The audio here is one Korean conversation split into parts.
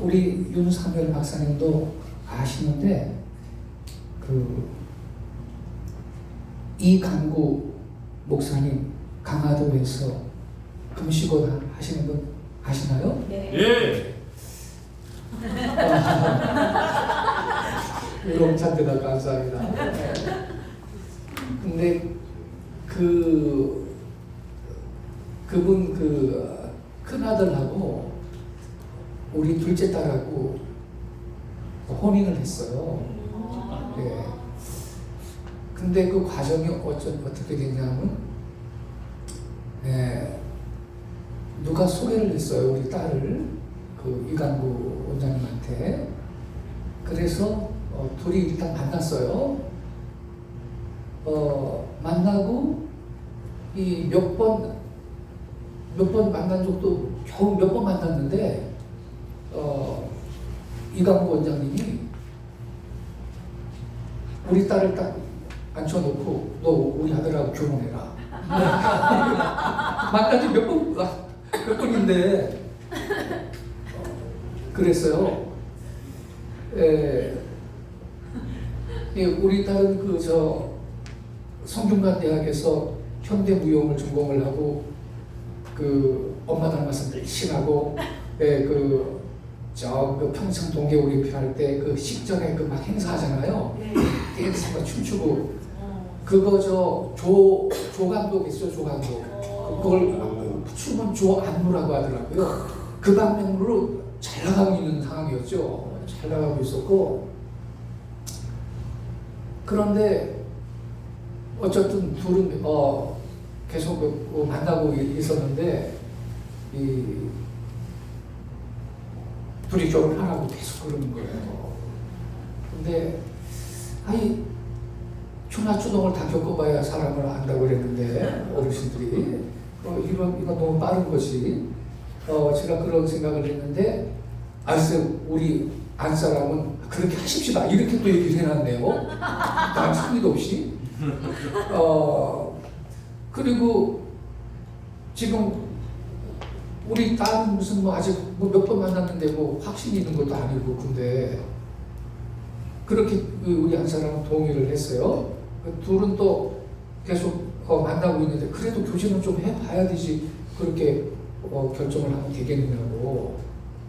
우리 윤상열 박사님도 아시는데 이강구 목사님 강화도에서 금식원 하시는 분 아시나요? 네. 예. 용찬대다 감사합니다. 근데 그분 큰아들하고 우리 둘째 딸하고 혼인을 했어요. 예. 근데 그 과정이 어떻게 됐냐면, 누가 소개를 했어요. 우리 딸을 이강구 원장님한테. 그래서 둘이 일단 만났어요. 만나고 몇 번 만난 적도 겨우 몇 번 만났는데 이강구 원장님이 우리 딸을 딱 앉혀놓고 너 우리 아들하고 결혼해라. 만난 지 몇 번인데 그랬어요. 우리 딸은 성균관 대학에서 현대무용을 전공을 하고 엄마 닮아서 늘씬하고 평창 동계올림픽 할 때 식전에 막 행사하잖아요. 댄스 막 춤추고 그거 조감독 있어요. 조감독. 그걸 춤은 조안무라고 하더라고요. 그 방면으로 잘 나가고 있는 상황이었죠. 잘 나가고 있었고, 그런데 어쨌든 둘은 계속 만나고 있었는데 둘이 결혼하라고 계속 그러는 거예요. 근데 초나초동을 다 겪어봐야 사람을 안다고 그랬는데 어르신들이 이건 너무 빠른 거지. 제가 그런 생각을 했는데 글쎄 우리 안 사람은 그렇게 하십시다 이렇게 또 얘기를 해놨네요. 난 상의도 없이. 그리고 지금 우리 딸은 무슨 아직 몇 번 만났는데 확신이 있는 것도 아니고, 근데 그렇게 우리 한 사람은 동의를 했어요. 둘은 또 계속 만나고 있는데 그래도 교제는 좀 해봐야 되지 그렇게 결정을 하면 되겠느냐고.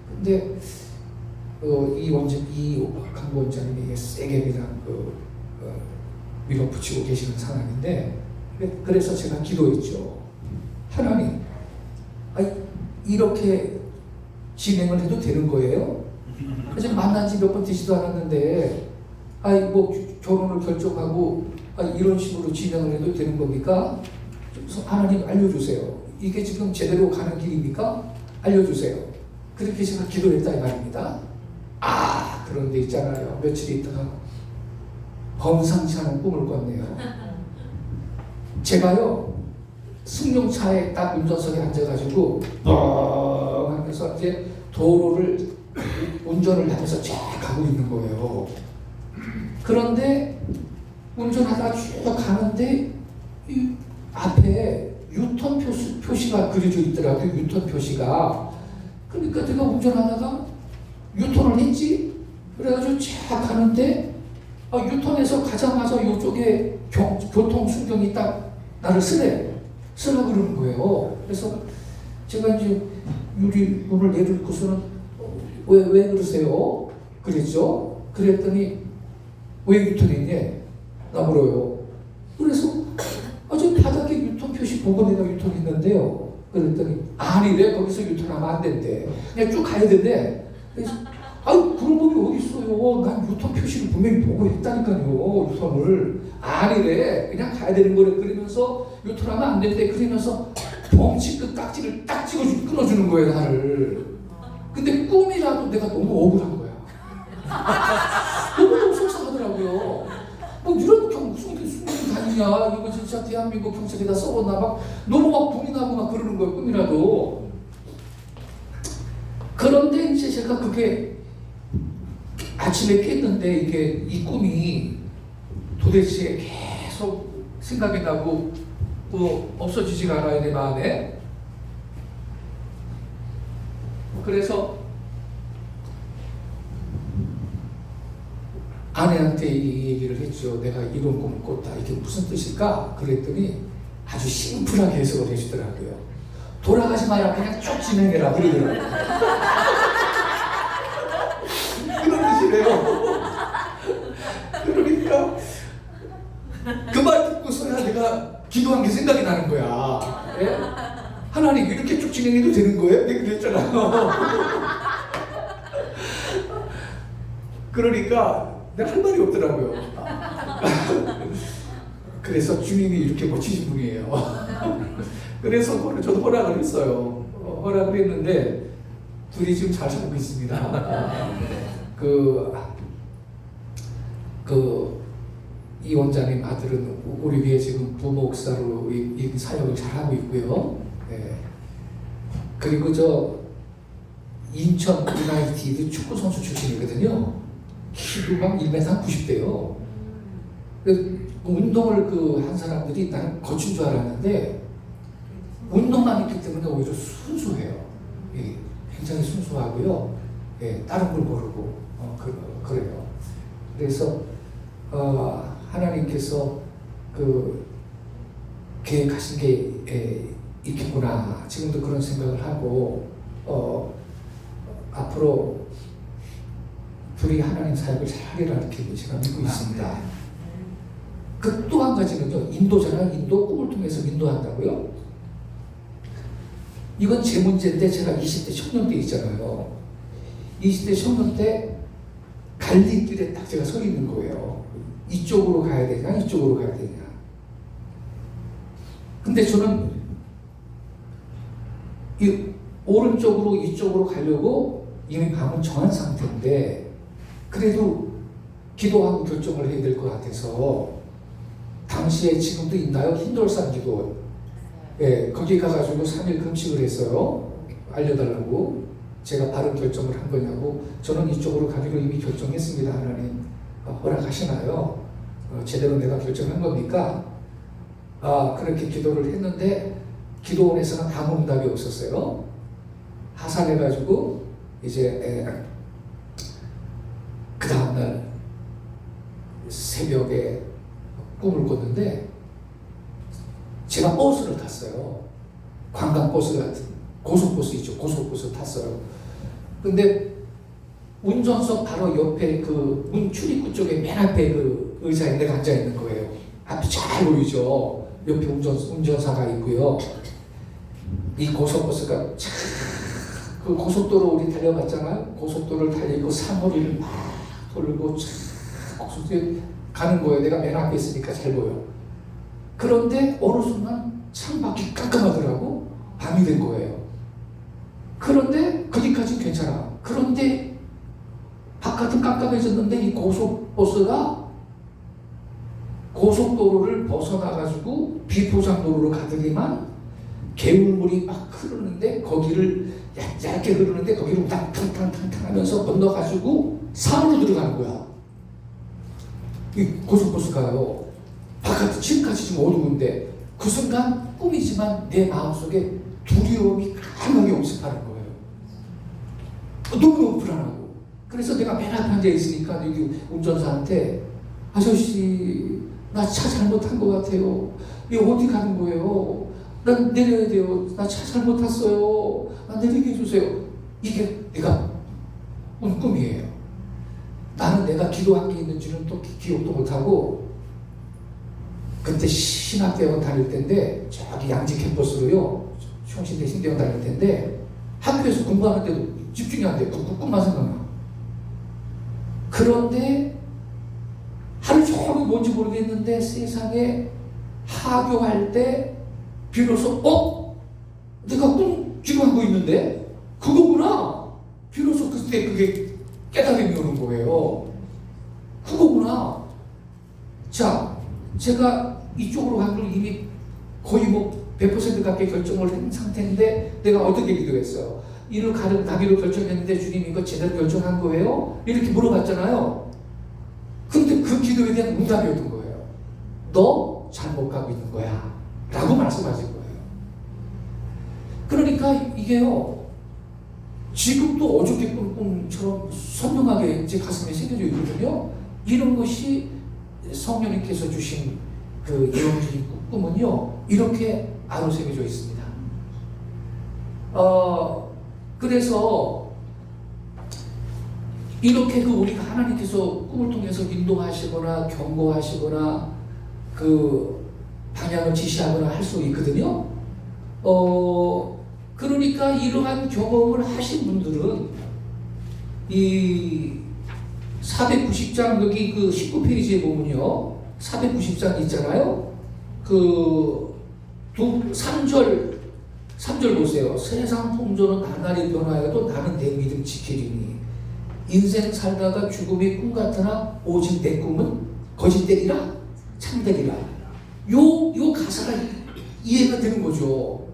근데 이 강구 원장님이 세게 그냥 밀어붙이고 계시는 상황인데, 그래서 제가 기도했죠. 하나님, 이렇게 진행을 해도 되는 거예요? 그래서 만난 지 몇 번 되지도 않았는데 결혼을 결정하고 이런 식으로 진행을 해도 되는 겁니까? 하나님 알려주세요. 이게 지금 제대로 가는 길입니까? 알려주세요. 그렇게 제가 기도했다 이 말입니다. 그런데 있잖아요. 며칠 있다가 범상치 않은 꿈을 꿨네요. 제가요 승용차에 딱 운전석에 앉아가지고 뻥 하면서 이제 도로를 운전을 하면서 쫙 가고 있는 거예요. 그런데 운전하다가 쭉 가는데 이 앞에 유턴 표시가 그려져 있더라고요. 유턴 표시가. 그러니까 내가 운전하다가 유턴을 했지. 그래가지고 쫙 가는데 유턴해서 가자마자 이쪽에 교통 순경이 딱 나를 쓰라 그러는 거예요. 그래서 제가 이제 유리문을 내리고서는 왜 그러세요? 그랬죠. 그랬더니 왜 유턴했냐? 나 물어요. 그래서 저 바닥에 유턴 표시 보고 내가 유턴했는데요. 그랬더니 아니래, 거기서 유턴하면 안 된대. 그냥 쭉 가야 된대. 그래서 그런 법이 어디 있어요? 난 유턴 표시를 분명히 보고 했다니까요. 유턴을. 아니래, 그냥 가야 되는 거래. 그러면서 유턴하면 안 된대. 그러면서 덩치 그 깍지를 딱 끊어주는 거예요, 나를. 근데 꿈이라도 내가 너무 억울한 거야. 너무 속상하더라고요. 이런 무슨 다니냐, 이거 진짜 대한민국 경찰에다 써봤나, 너무 분이 나고 그러는 거예요, 꿈이라도. 그런데 이제 제가 그게 아침에 깼는데 이 꿈이 도대체 계속 생각이 나고 없어지지가 않아요, 내 마음에. 그래서 아내한테 이 얘기를 했죠. 내가 이런 꿈을 꿨다. 이게 무슨 뜻일까? 그랬더니 아주 심플하게 해석을 해주더라고요. 돌아가지 마라. 그냥 쭉 진행해라. 그러더라고요. 그런 뜻이래요. 그러니까 그 말 듣고서야 내가 기도한 게 생각이 나는 거야. 예? 하나님 이렇게 쭉 진행해도 되는 거예요? 내가 그랬잖아요. 그러니까 내가 할 말이 없더라고요. 그래서 주님이 이렇게 멋지신 분이에요. 그래서 저도 허락을 했어요. 허락을 했는데 둘이 지금 잘 살고 있습니다. 이 원장님 아들은 우리 교회 지금 부목사로 이 사역을 잘하고 있고요. 네. 그리고 인천 유나이티드 축구 선수 출신이거든요. 키도 막 1m 90대요. 운동을 한 사람들이 나는 거친 줄 알았는데 운동만 있기 때문에 오히려 순수해요. 예, 굉장히 순수하고요. 예, 다른 걸 모르고 그래요. 그래서 하나님께서 계획하신 게 있겠구나. 지금도 그런 생각을 하고 앞으로 둘이 하나님 사역을 잘하리라 이렇게 제가 믿고 있습니다. 또 한 가지는요. 인도잖아요. 인도 꿈을 통해서 인도한다고요. 이건 제 문제인데 제가 20대 청년 때 있잖아요. 20대 청년 때 갈림길에 딱 제가 서 있는 거예요. 이쪽으로 가야 되냐, 이쪽으로 가야 되냐. 근데 저는 오른쪽으로 이쪽으로 가려고 이미 마음을 정한 상태인데 그래도 기도하고 결정을 해야 될 것 같아서 당시에 지금도 있나요? 흰돌산 기도. 예, 거기 가가지고 3일 금식을 했어요. 알려달라고. 제가 바른 결정을 한 거냐고. 저는 이쪽으로 가기로 이미 결정했습니다. 하나님 허락하시나요? 제대로 내가 결정한 겁니까? 그렇게 기도를 했는데 기도원에서는 아무 응답이 없었어요. 하산해가지고 이제 그 다음날 새벽에 꿈을 꿨는데 제가 버스를 탔어요. 관광버스 같은 고속버스 있죠. 고속버스 탔어요. 근데 운전석 바로 옆에 문 출입구 쪽에 맨 앞에 의자에 내가 앉아 있는 거예요. 앞이 잘 보이죠. 옆에 운전사가 있고요. 이 고속버스가 고속도로 우리 달려갔잖아요. 고속도로를 달리고 사거리를 막 돌고 고속도로에 가는 거예요. 내가 맨 앞에 있으니까 잘 보여. 그런데 어느 순간 창밖이 깜깜하더라고. 밤이 된 거예요. 그런데 거기까지 괜찮아. 그런데 바깥은 깜깜해졌는데 이 고속버스가 고속도로를 벗어나가지고 비포장도로로 가더니만 개울물이 막 흐르는데 거기를 얇게 흐르는데 거기를 탕탕탕탕 하면서 건너가지고 산으로 들어가는 거야. 이 고속버스가요. 바깥은 지금까지 지금 어두운데 그 순간 꿈이지만 내 마음속에 두려움이 강하게 엄습하는 거예요. 너무 불안하고. 그래서 내가 맨 앞에 앉아 있으니까 여기 운전사한테 아저씨 나 차 잘못한 것 같아요. 이 어디 가는 거예요? 난 내려야 돼요. 나 차 잘못 탔어요. 나 내리게 해주세요. 이게 내가 꾼 꿈이에요. 나는 내가 기도한 게 있는지는 또 기억도 못하고 그때 신학대학원 다닐 때인데 저기 양지 캠퍼스로요. 총신대 신대원 다닐 때인데 학교에서 공부하는데도 집중이 안 돼. 꿈만 생각나. 그런데 하루 종일 뭔지 모르겠는데 세상에 하교할 때 비로소 내가 꿈 지금 하고 있는데 그거구나. 비로소 그때 그게 깨달음이 오는 거예요. 그거구나. 자, 제가 이쪽으로 간 걸 이미 거의 100% 가까이 결정을 한 상태인데 내가 어떻게 기도했어요? 이를 가기로 결정했는데 주님 이거 제대로 결정한 거예요? 이렇게 물어봤잖아요. 근데 그 기도에 대한 응답이었던 거예요. 너 잘못 가고 있는 거야 라고 말씀하신 거예요. 그러니까 이게요 지금도 어저께 꾼 꿈처럼 선명하게 제 가슴에 새겨져 있거든요. 이런 것이 성령님께서 주신 그 예언적인 꿈은요, 이렇게 아로새겨져 있습니다. 그래서 이렇게 그 우리가 하나님께서 꿈을 통해서 인도하시거나 경고하시거나 그 방향을 지시하거나 할 수 있거든요. 그러니까 이러한 경험을 하신 분들은 이 490장 여기 그 19페이지에 보면요, 490장 있잖아요. 그 3절 보세요. 세상 풍조는 나날이 변하여도 나는 내 믿음 지키리니 인생 살다가 죽음이 꿈 같으나 오직 내 꿈은 거짓되리라 참되리라. 요 가사가 이해가 되는 거죠.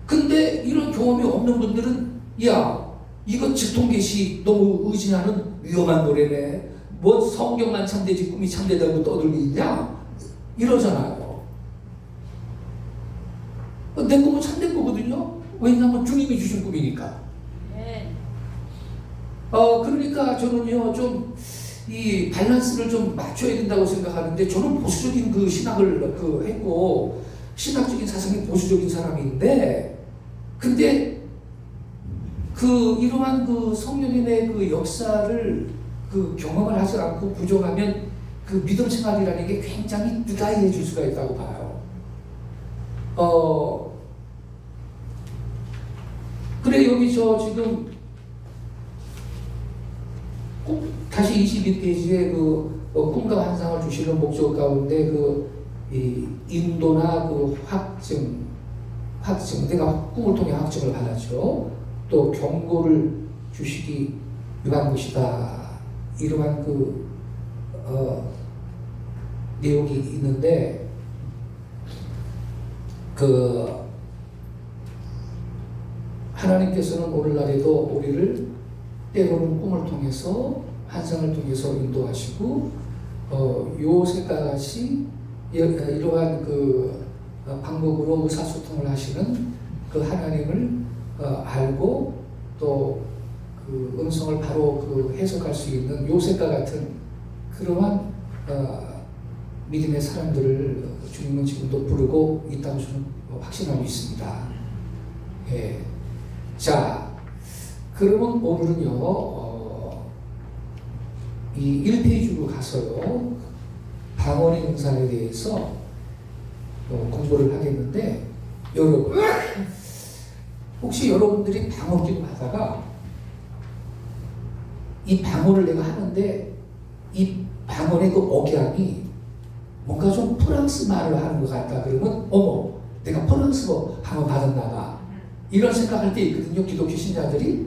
근데 이런 경험이 없는 분들은 야, 이거 직통계시 너무 의심하는 위험한 노래네. 뭐 성경만 참되지 꿈이 참되다고 떠들고 있냐? 이러잖아요. 내 꿈은 참된 거거든요. 왜냐하면 주님이 주신 꿈이니까. 그러니까 저는요, 좀 이 밸런스를 좀 맞춰야 된다고 생각하는데, 저는 보수적인 그 신학을 했고 신학적인 사상이 보수적인 사람인데, 근데 그 이러한 그 성령님의 그 역사를 그 경험을 하지 않고 부정하면 그 믿음 생활이라는 게 굉장히 뜨가이해질 수가 있다고 봐요. 그래 여기 저 지금 꼭 다시 22페이지에 그 꿈과 환상을 주시는 목적 가운데 이 인도나 그 확증 내가 꿈을 통해 확증을 받았죠. 또 경고를 주시기 위한 것이다. 이러한 그 내용이 있는데 그 하나님께서는 오늘날에도 우리를 때로는 꿈을 통해서 환상을 통해서 인도하시고 요새과 같이 이러한 그 방법으로 의사소통을 하시는 그 하나님을 알고 또 그 음성을 바로 그 해석할 수 있는 요셉과 같은 그러한 믿음의 사람들을 주님은 지금도 부르고 있다고 저는 확신하고 있습니다. 예. 자, 그러면 오늘은요, 이 1페이지로 가서요, 방언의 은사에 대해서 공부를 하겠는데, 여러분, 혹시 여러분들이 방언 기도 하다가 이 방언을 내가 하는데 이 방언의 그 억양이 뭔가 좀 프랑스 말을 하는 것 같다 그러면 어머, 내가 프랑스어 방언 받았나 봐, 이런 생각할 때 있거든요, 기독교 신자들이.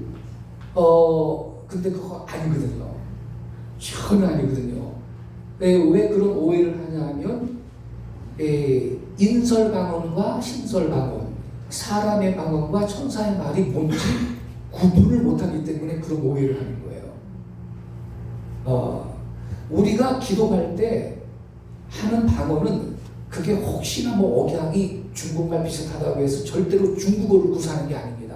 근데 그거 아니거든요. 전혀 아니거든요. 왜 그런 오해를 하냐 하면 인설방언과 신설방언, 사람의 방언과 천사의 말이 뭔지 구분을 못하기 때문에 그런 오해를 하는 거예요. 우리가 기도할 때 하는 방언은 그게 혹시나 뭐 억양이 중국말 비슷하다고 해서 절대로 중국어를 구사하는 게 아닙니다.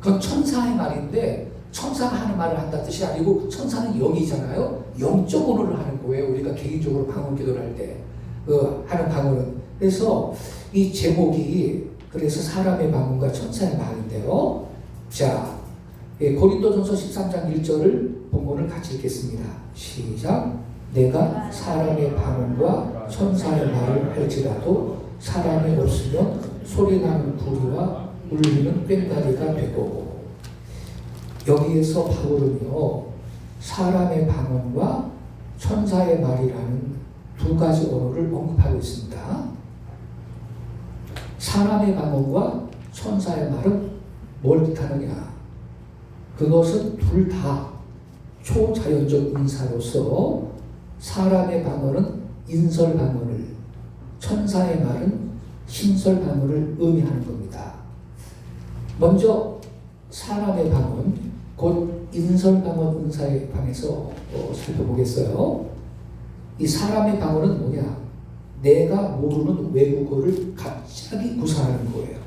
그건 천사의 말인데 천사가 하는 말을 한다 뜻이 아니고 천사는 영이잖아요. 영적 언어를 하는 거예요. 우리가 개인적으로 방언 기도를 할 때 하는 방언은. 그래서 이 제목이 그래서 사람의 방언과 천사의 말인데요. 자, 고린도전서 13장 1절을 본문을 같이 읽겠습니다. 시작. 내가 사람의 방언과 천사의 말을 할지라도 사람이 없으면 소리나는 구리와 울리는 꽹과리가 되고. 여기에서 바울은요, 사람의 방언과 천사의 말이라는 두 가지 언어를 언급하고 있습니다. 사람의 방언과 천사의 말은 뭘 뜻하느냐? 그것은 둘 다 초자연적 은사로서 사람의 방언은 인설 방언을, 천사의 말은 신설 방언을 의미하는 겁니다. 먼저 사람의 방언, 곧 인설 방언 은사에 관해서 살펴보겠어요. 이 사람의 방언은 뭐냐? 내가 모르는 외국어를 갑자기 구사하는 거예요.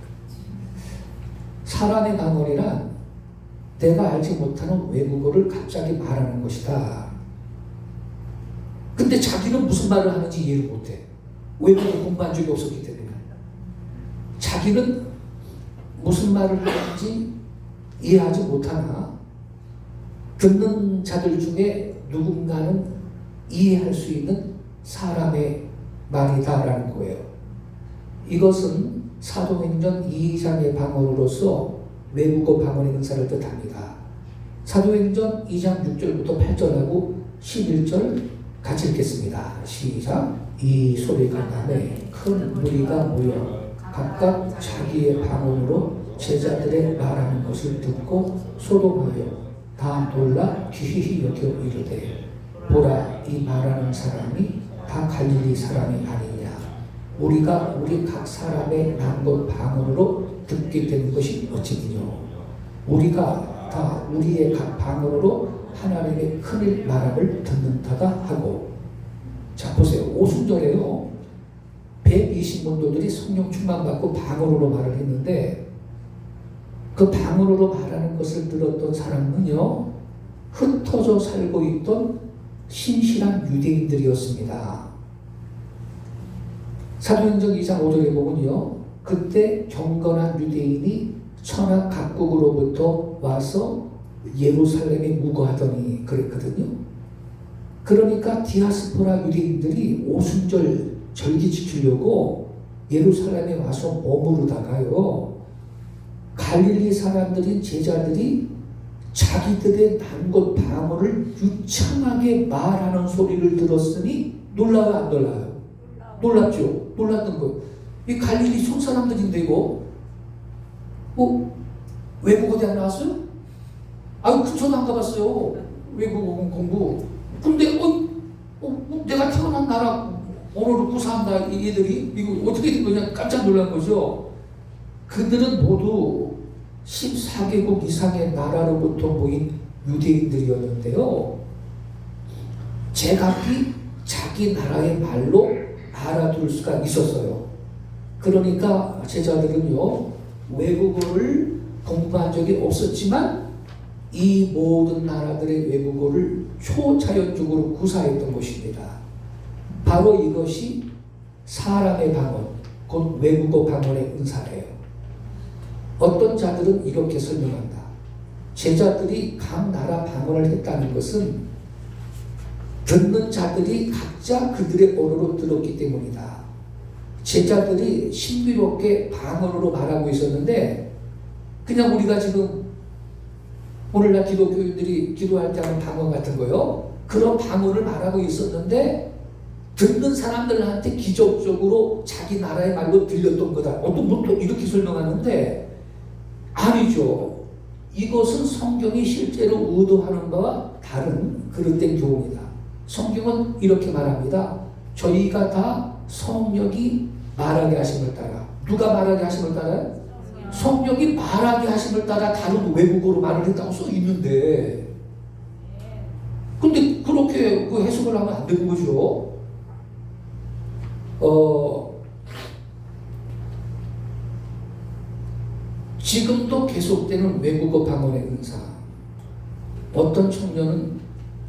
사람의 방언이란 내가 알지 못하는 외국어를 갑자기 말하는 것이다. 근데 자기는 무슨 말을 하는지 이해를 못해. 외국어 공부한 적이 없었기 때문에. 자기는 무슨 말을 하는지 이해하지 못하나 듣는 자들 중에 누군가는 이해할 수 있는 사람의 말이다라는 거예요. 이것은 사도행전 2장의 방언으로서 외국어 방언의 은사를 뜻합니다. 사도행전 2장 6절부터 8절하고 11절 같이 읽겠습니다. 시작. 이 소리가 나매 큰 무리가 모여 각각 자기의 방언으로 제자들의 말하는 것을 듣고 소동하여 다 놀라 귀히 여겨 이르되 보라 이 말하는 사람이 다 갈릴리 사람이 아니냐. 우리가 우리 각 사람의 난것 방언으로 듣게 되는 것이 어찌니요. 우리가 다 우리의 각 방언으로 하나님의 큰일 말함을 듣는다다 하고. 자 보세요. 오순절에요 120문도들이 성령 충만받고 방언으로 말을 했는데 그 방언으로 말하는 것을 들었던 사람은요 흩어져 살고 있던 신실한 유대인들이었습니다. 사도행전 2장 5절에 보면요 그때 경건한 유대인이 천하 각국으로부터 와서 예루살렘에 묵어하더니 그랬거든요. 그러니까 디아스포라 유대인들이 오순절 절기 지키려고 예루살렘에 와서 머무르다가요 갈릴리 사람들인 제자들이 자기들의 난것 방언을 유창하게 말하는 소리를 들었으니 놀라요 안 놀라요? 놀랐죠. 놀랐던 거예요. 이 갈릴리 속 사람들인데 이거 외국어 대학 나왔어요? 아유 저도 안 가봤어요. 외국어 공부. 근데 내가 태어난 나라 언어를 구사한다 얘들이 이거 어떻게 된 거냐 깜짝 놀란 거죠. 그들은 모두 14개국 이상의 나라로부터 모인 유대인들이었는데요. 제각기 자기 나라의 말로 알아둘 수가 있었어요. 그러니까 제자들은요 외국어를 공부한 적이 없었지만 이 모든 나라들의 외국어를 초자연적으로 구사했던 것입니다. 바로 이것이 사람의 방언, 곧 외국어 방언의 은사예요. 어떤 자들은 이렇게 설명한다. 제자들이 각 나라 방언을 했다는 것은 듣는 자들이 각자 그들의 언어로 들었기 때문이다. 제자들이 신비롭게 방언으로 말하고 있었는데 그냥 우리가 지금 오늘날 기독교인들이 기도할 때 하는 방언 같은 거요. 그런 방언을 말하고 있었는데 듣는 사람들한테 기적적으로 자기 나라의 말로 들렸던 거다. 어떤 분도 이렇게 설명하는데 아니죠. 이것은 성경이 실제로 의도하는 바와 다른 그릇된 교훈이다. 성경은 이렇게 말합니다. 저희가 다 성령이 말하게 하심을 따라. 누가 말하게 하심을 따라요? 성령이 말하게 하심을 따라 다른 외국어로 말을 했다고 써 있는데 근데 그렇게 그 해석을 하면 안 되는 거죠. 지금도 계속되는 외국어 방언의 은사. 어떤 청년은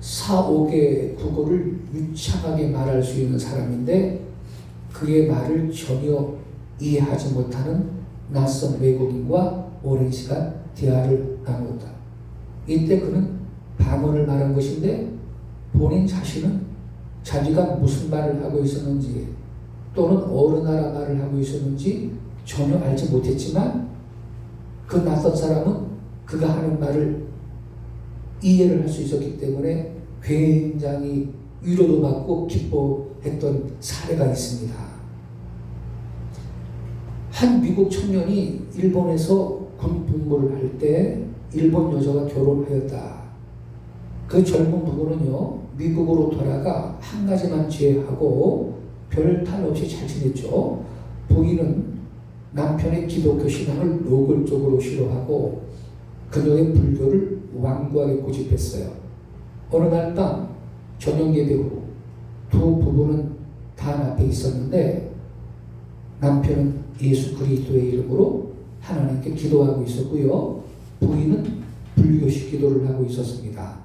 4-5개 국어를 유창하게 말할 수 있는 사람인데 그의 말을 전혀 이해하지 못하는 낯선 외국인과 오랜 시간 대화를 나누었다. 이때 그는 방언을 말한 것인데 본인 자신은 자기가 무슨 말을 하고 있었는지 또는 어느 나라 말을 하고 있었는지 전혀 알지 못했지만 그 낯선 사람은 그가 하는 말을 이해를 할 수 있었기 때문에 굉장히 위로도 받고 기뻐했던 사례가 있습니다. 한 미국 청년이 일본에서 군 복무를 할 때 일본 여자가 결혼하였다. 그 젊은 부부는요 미국으로 돌아가 한 가지만 제외하고 별 탈 없이 잘 지냈죠. 부인은 남편의 기독교 신앙을 노골적으로 싫어하고 그녀의 불교를 완고하게 고집했어요. 어느 날 밤 저녁 예배 후 두 부부는 단 앞에 있었는데 남편은 예수 그리스도의 이름으로 하나님께 기도하고 있었고요. 부인은 불교식 기도를 하고 있었습니다.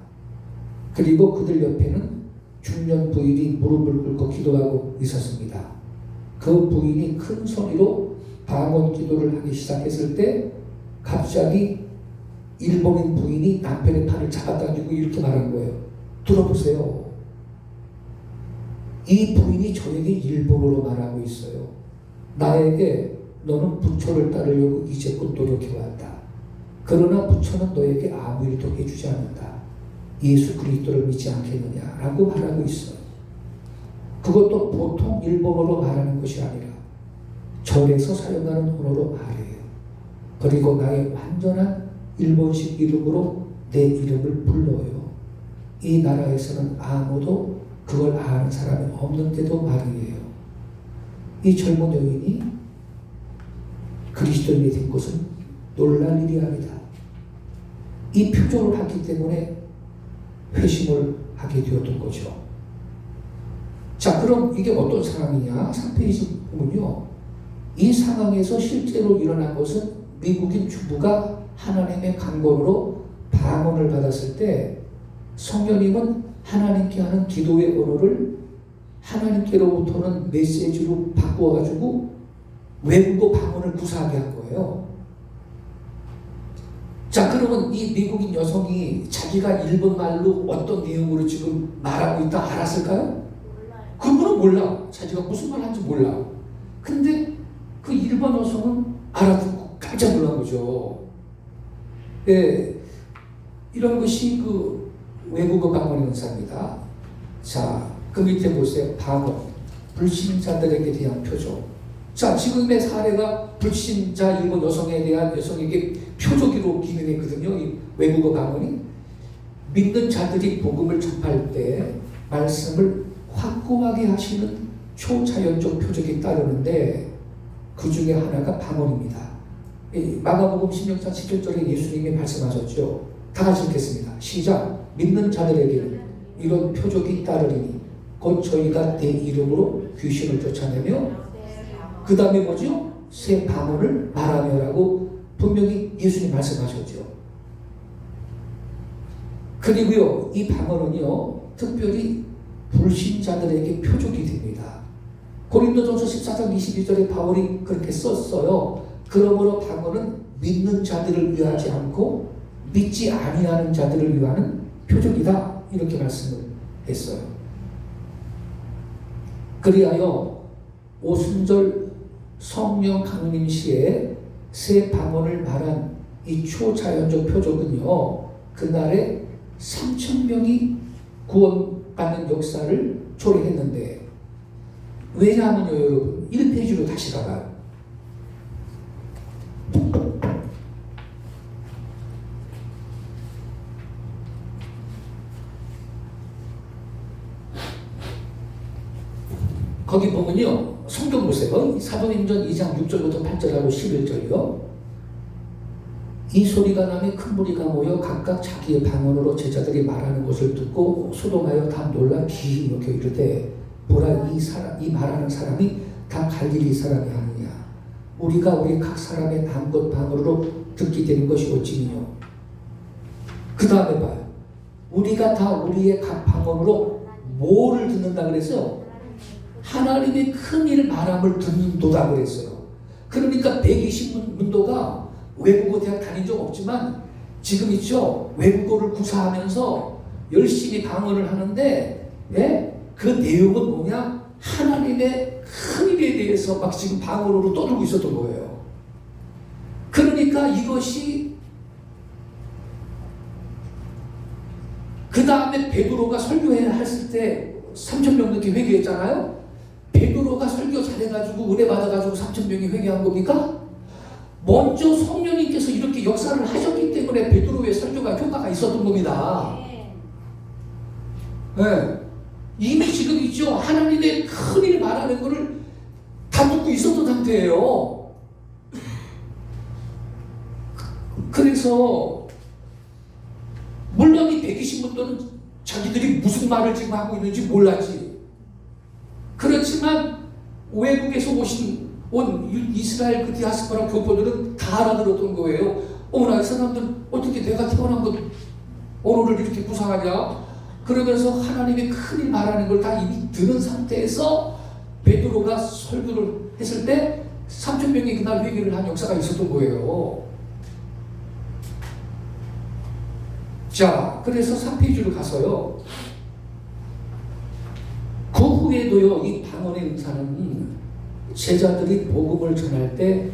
그리고 그들 옆에는 중년 부인이 무릎을 꿇고 기도하고 있었습니다. 그 부인이 큰 소리로 방언 기도를 하기 시작했을 때 갑자기 일본인 부인이 남편의 팔을 잡아당기고 이렇게 말한 거예요. 들어보세요. 이 부인이 저에게 일본어로 말하고 있어요. 나에게 너는 부처를 따르려고 이제껏 노력해왔다. 그러나 부처는 너에게 아무 일도 해주지 않는다. 예수 그리스도를 믿지 않겠느냐 라고 말하고 있어요. 그것도 보통 일본어로 말하는 것이 아니라 절에서 사용하는 언어로 말해요. 그리고 나의 완전한 일본식 이름으로 내 이름을 불러요. 이 나라에서는 아무도 그걸 아는 사람이 없는데도 말이에요. 이 젊은 여인이 그리스도인이 된 것은 놀랄 일이 아니다. 이 표적을 봤기 때문에 회심을 하게 되었던 거죠. 자, 그럼 이게 어떤 상황이냐? 3페이지 보면요. 이 상황에서 실제로 일어난 것은 미국인 주부가 하나님의 강권으로 방언을 받았을 때 성령님은 하나님께 하는 기도의 언어를 하나님께로부터는 메시지로 바꾸어가지고 외국어 방언을 구사하게 한 거예요. 자, 그러면 이 미국인 여성이 자기가 일본 말로 어떤 내용으로 지금 말하고 있다 알았을까요? 몰라요. 그거는 몰라. 자기가 무슨 말 하는지 몰라. 근데 그 일본 여성은 알아듣고 깜짝 놀란 거죠. 예, 이런 것이 그 외국어 방언의 은사입니다. 자, 그 밑에 보세요. 방언, 불신자들에게 대한 표적. 자, 지금의 사례가 불신자 일본 여성에 대한 여성에게 표적으로 기능했거든요. 이 외국어 방언이. 믿는 자들이 복음을 전할 때 말씀을 확고하게 하시는 초자연적 표적이 따르는데 그 중에 하나가 방언입니다. 마가복음 16장 17절에 예수님이 말씀하셨죠. 다 같이 읽겠습니다. 시작. 믿는 자들에게는 이런 표적이 따르리니 곧 저희가 내 이름으로 귀신을 쫓아내며 그 다음에 뭐죠? 새 방언을 말하며라고 분명히 예수님 말씀하셨죠. 그리고요, 이 방언은요, 특별히 불신자들에게 표적이 됩니다. 고린도전서 14장 22절에 바울이 그렇게 썼어요. 그러므로 방언은 믿는 자들을 위하지 않고 믿지 아니하는 자들을 위하는 표적이다. 이렇게 말씀을 했어요. 그리하여 오순절 성령 강림시에 새 방언을 말한 이 초자연적 표적은요, 그날에 3,000명이 구원받는 역사를 초래했는데, 왜냐하면요, 여러분, 1페이지로 다시 가봐요. 거기 보면요, 성경 보세요. 사도행전 2장 6절부터 8절하고 11절이요. 이 소리가 나며 큰 무리가 모여 각각 자기의 방언으로 제자들이 말하는 것을 듣고 소동하여 다 놀라 기이 여겨 이르되 보라, 이 말하는 사람이 다 갈릴리 사람이 아니냐. 우리가 우리 각 사람의 남것 방언으로 듣게 되는 것이 어찌니요. 그 다음에 봐요. 우리가 다 우리의 각 방언으로 뭐를 듣는다 그랬어요? 하나님의 큰 일 말함을 듣는도다 그랬어요. 그러니까 120문도가 외국어 대학 다닌 적 없지만 지금 있죠. 외국어를 구사하면서 열심히 방언을 하는데, 예? 그 내용은 뭐냐? 하나님의 큰 일에 대해서 막 지금 방언으로 떠들고 있었던 거예요. 그러니까 이것이 그 다음에 베드로가 설교해야 했을 때 3,000명 넘게 회개했잖아요. 베드로가 설교 잘해가지고 은혜 받아가지고 3,000명이 회개한 겁니까? 먼저 성령님께서 이렇게 역사를 하셨기 때문에 베드로의 설교가 효과가 있었던 겁니다. 네. 이미 지금 있죠. 하나님의 큰일 말하는 거를 다 듣고 있었던 상태예요. 그래서 물론 이 120분들은 자기들이 무슨 말을 지금 하고 있는지 몰랐지. 그렇지만 외국에서 온 이스라엘 그 디아스포라 교포들은 다 알아들었던 거예요. 어머나, 이 사람들 어떻게 내가 태어난 것 언어를 이렇게 구사하냐? 그러면서 하나님이 큰일 말하는 걸 다 이미 들은 상태에서 베드로가 설교를 했을 때 3,000명이 그날 회개를 한 역사가 있었던 거예요. 자, 그래서 3페이지로 가서요. 그 후에도요, 이 방언의 은사는 제자들이 복음을 전할 때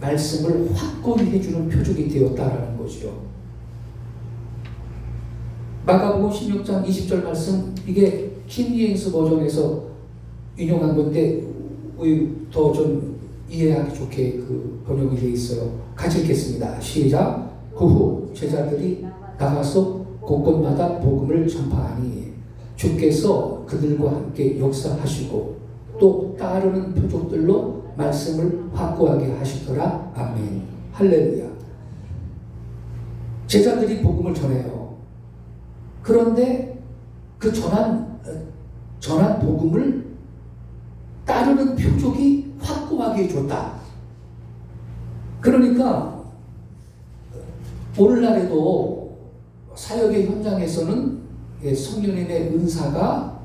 말씀을 확고히 해주는 표적이 되었다라는 거죠. 마가복음 16장 20절 말씀, 이게 킹제임스 버전에서 인용한 건데 더 좀 이해하기 좋게 그 번역이 되어 있어요. 같이 읽겠습니다. 시작. 그 후 제자들이 나가서 곳곳마다 복음을 전파하니 주께서 그들과 함께 역사하시고 또 따르는 표적들로 말씀을 확고하게 하시더라. 아멘. 할렐루야. 제자들이 복음을 전해요. 그런데 그 전한 복음을 따르는 표적이 확고하게 해줬다. 그러니까 오늘날에도 사역의 현장에서는 성령님의 은사가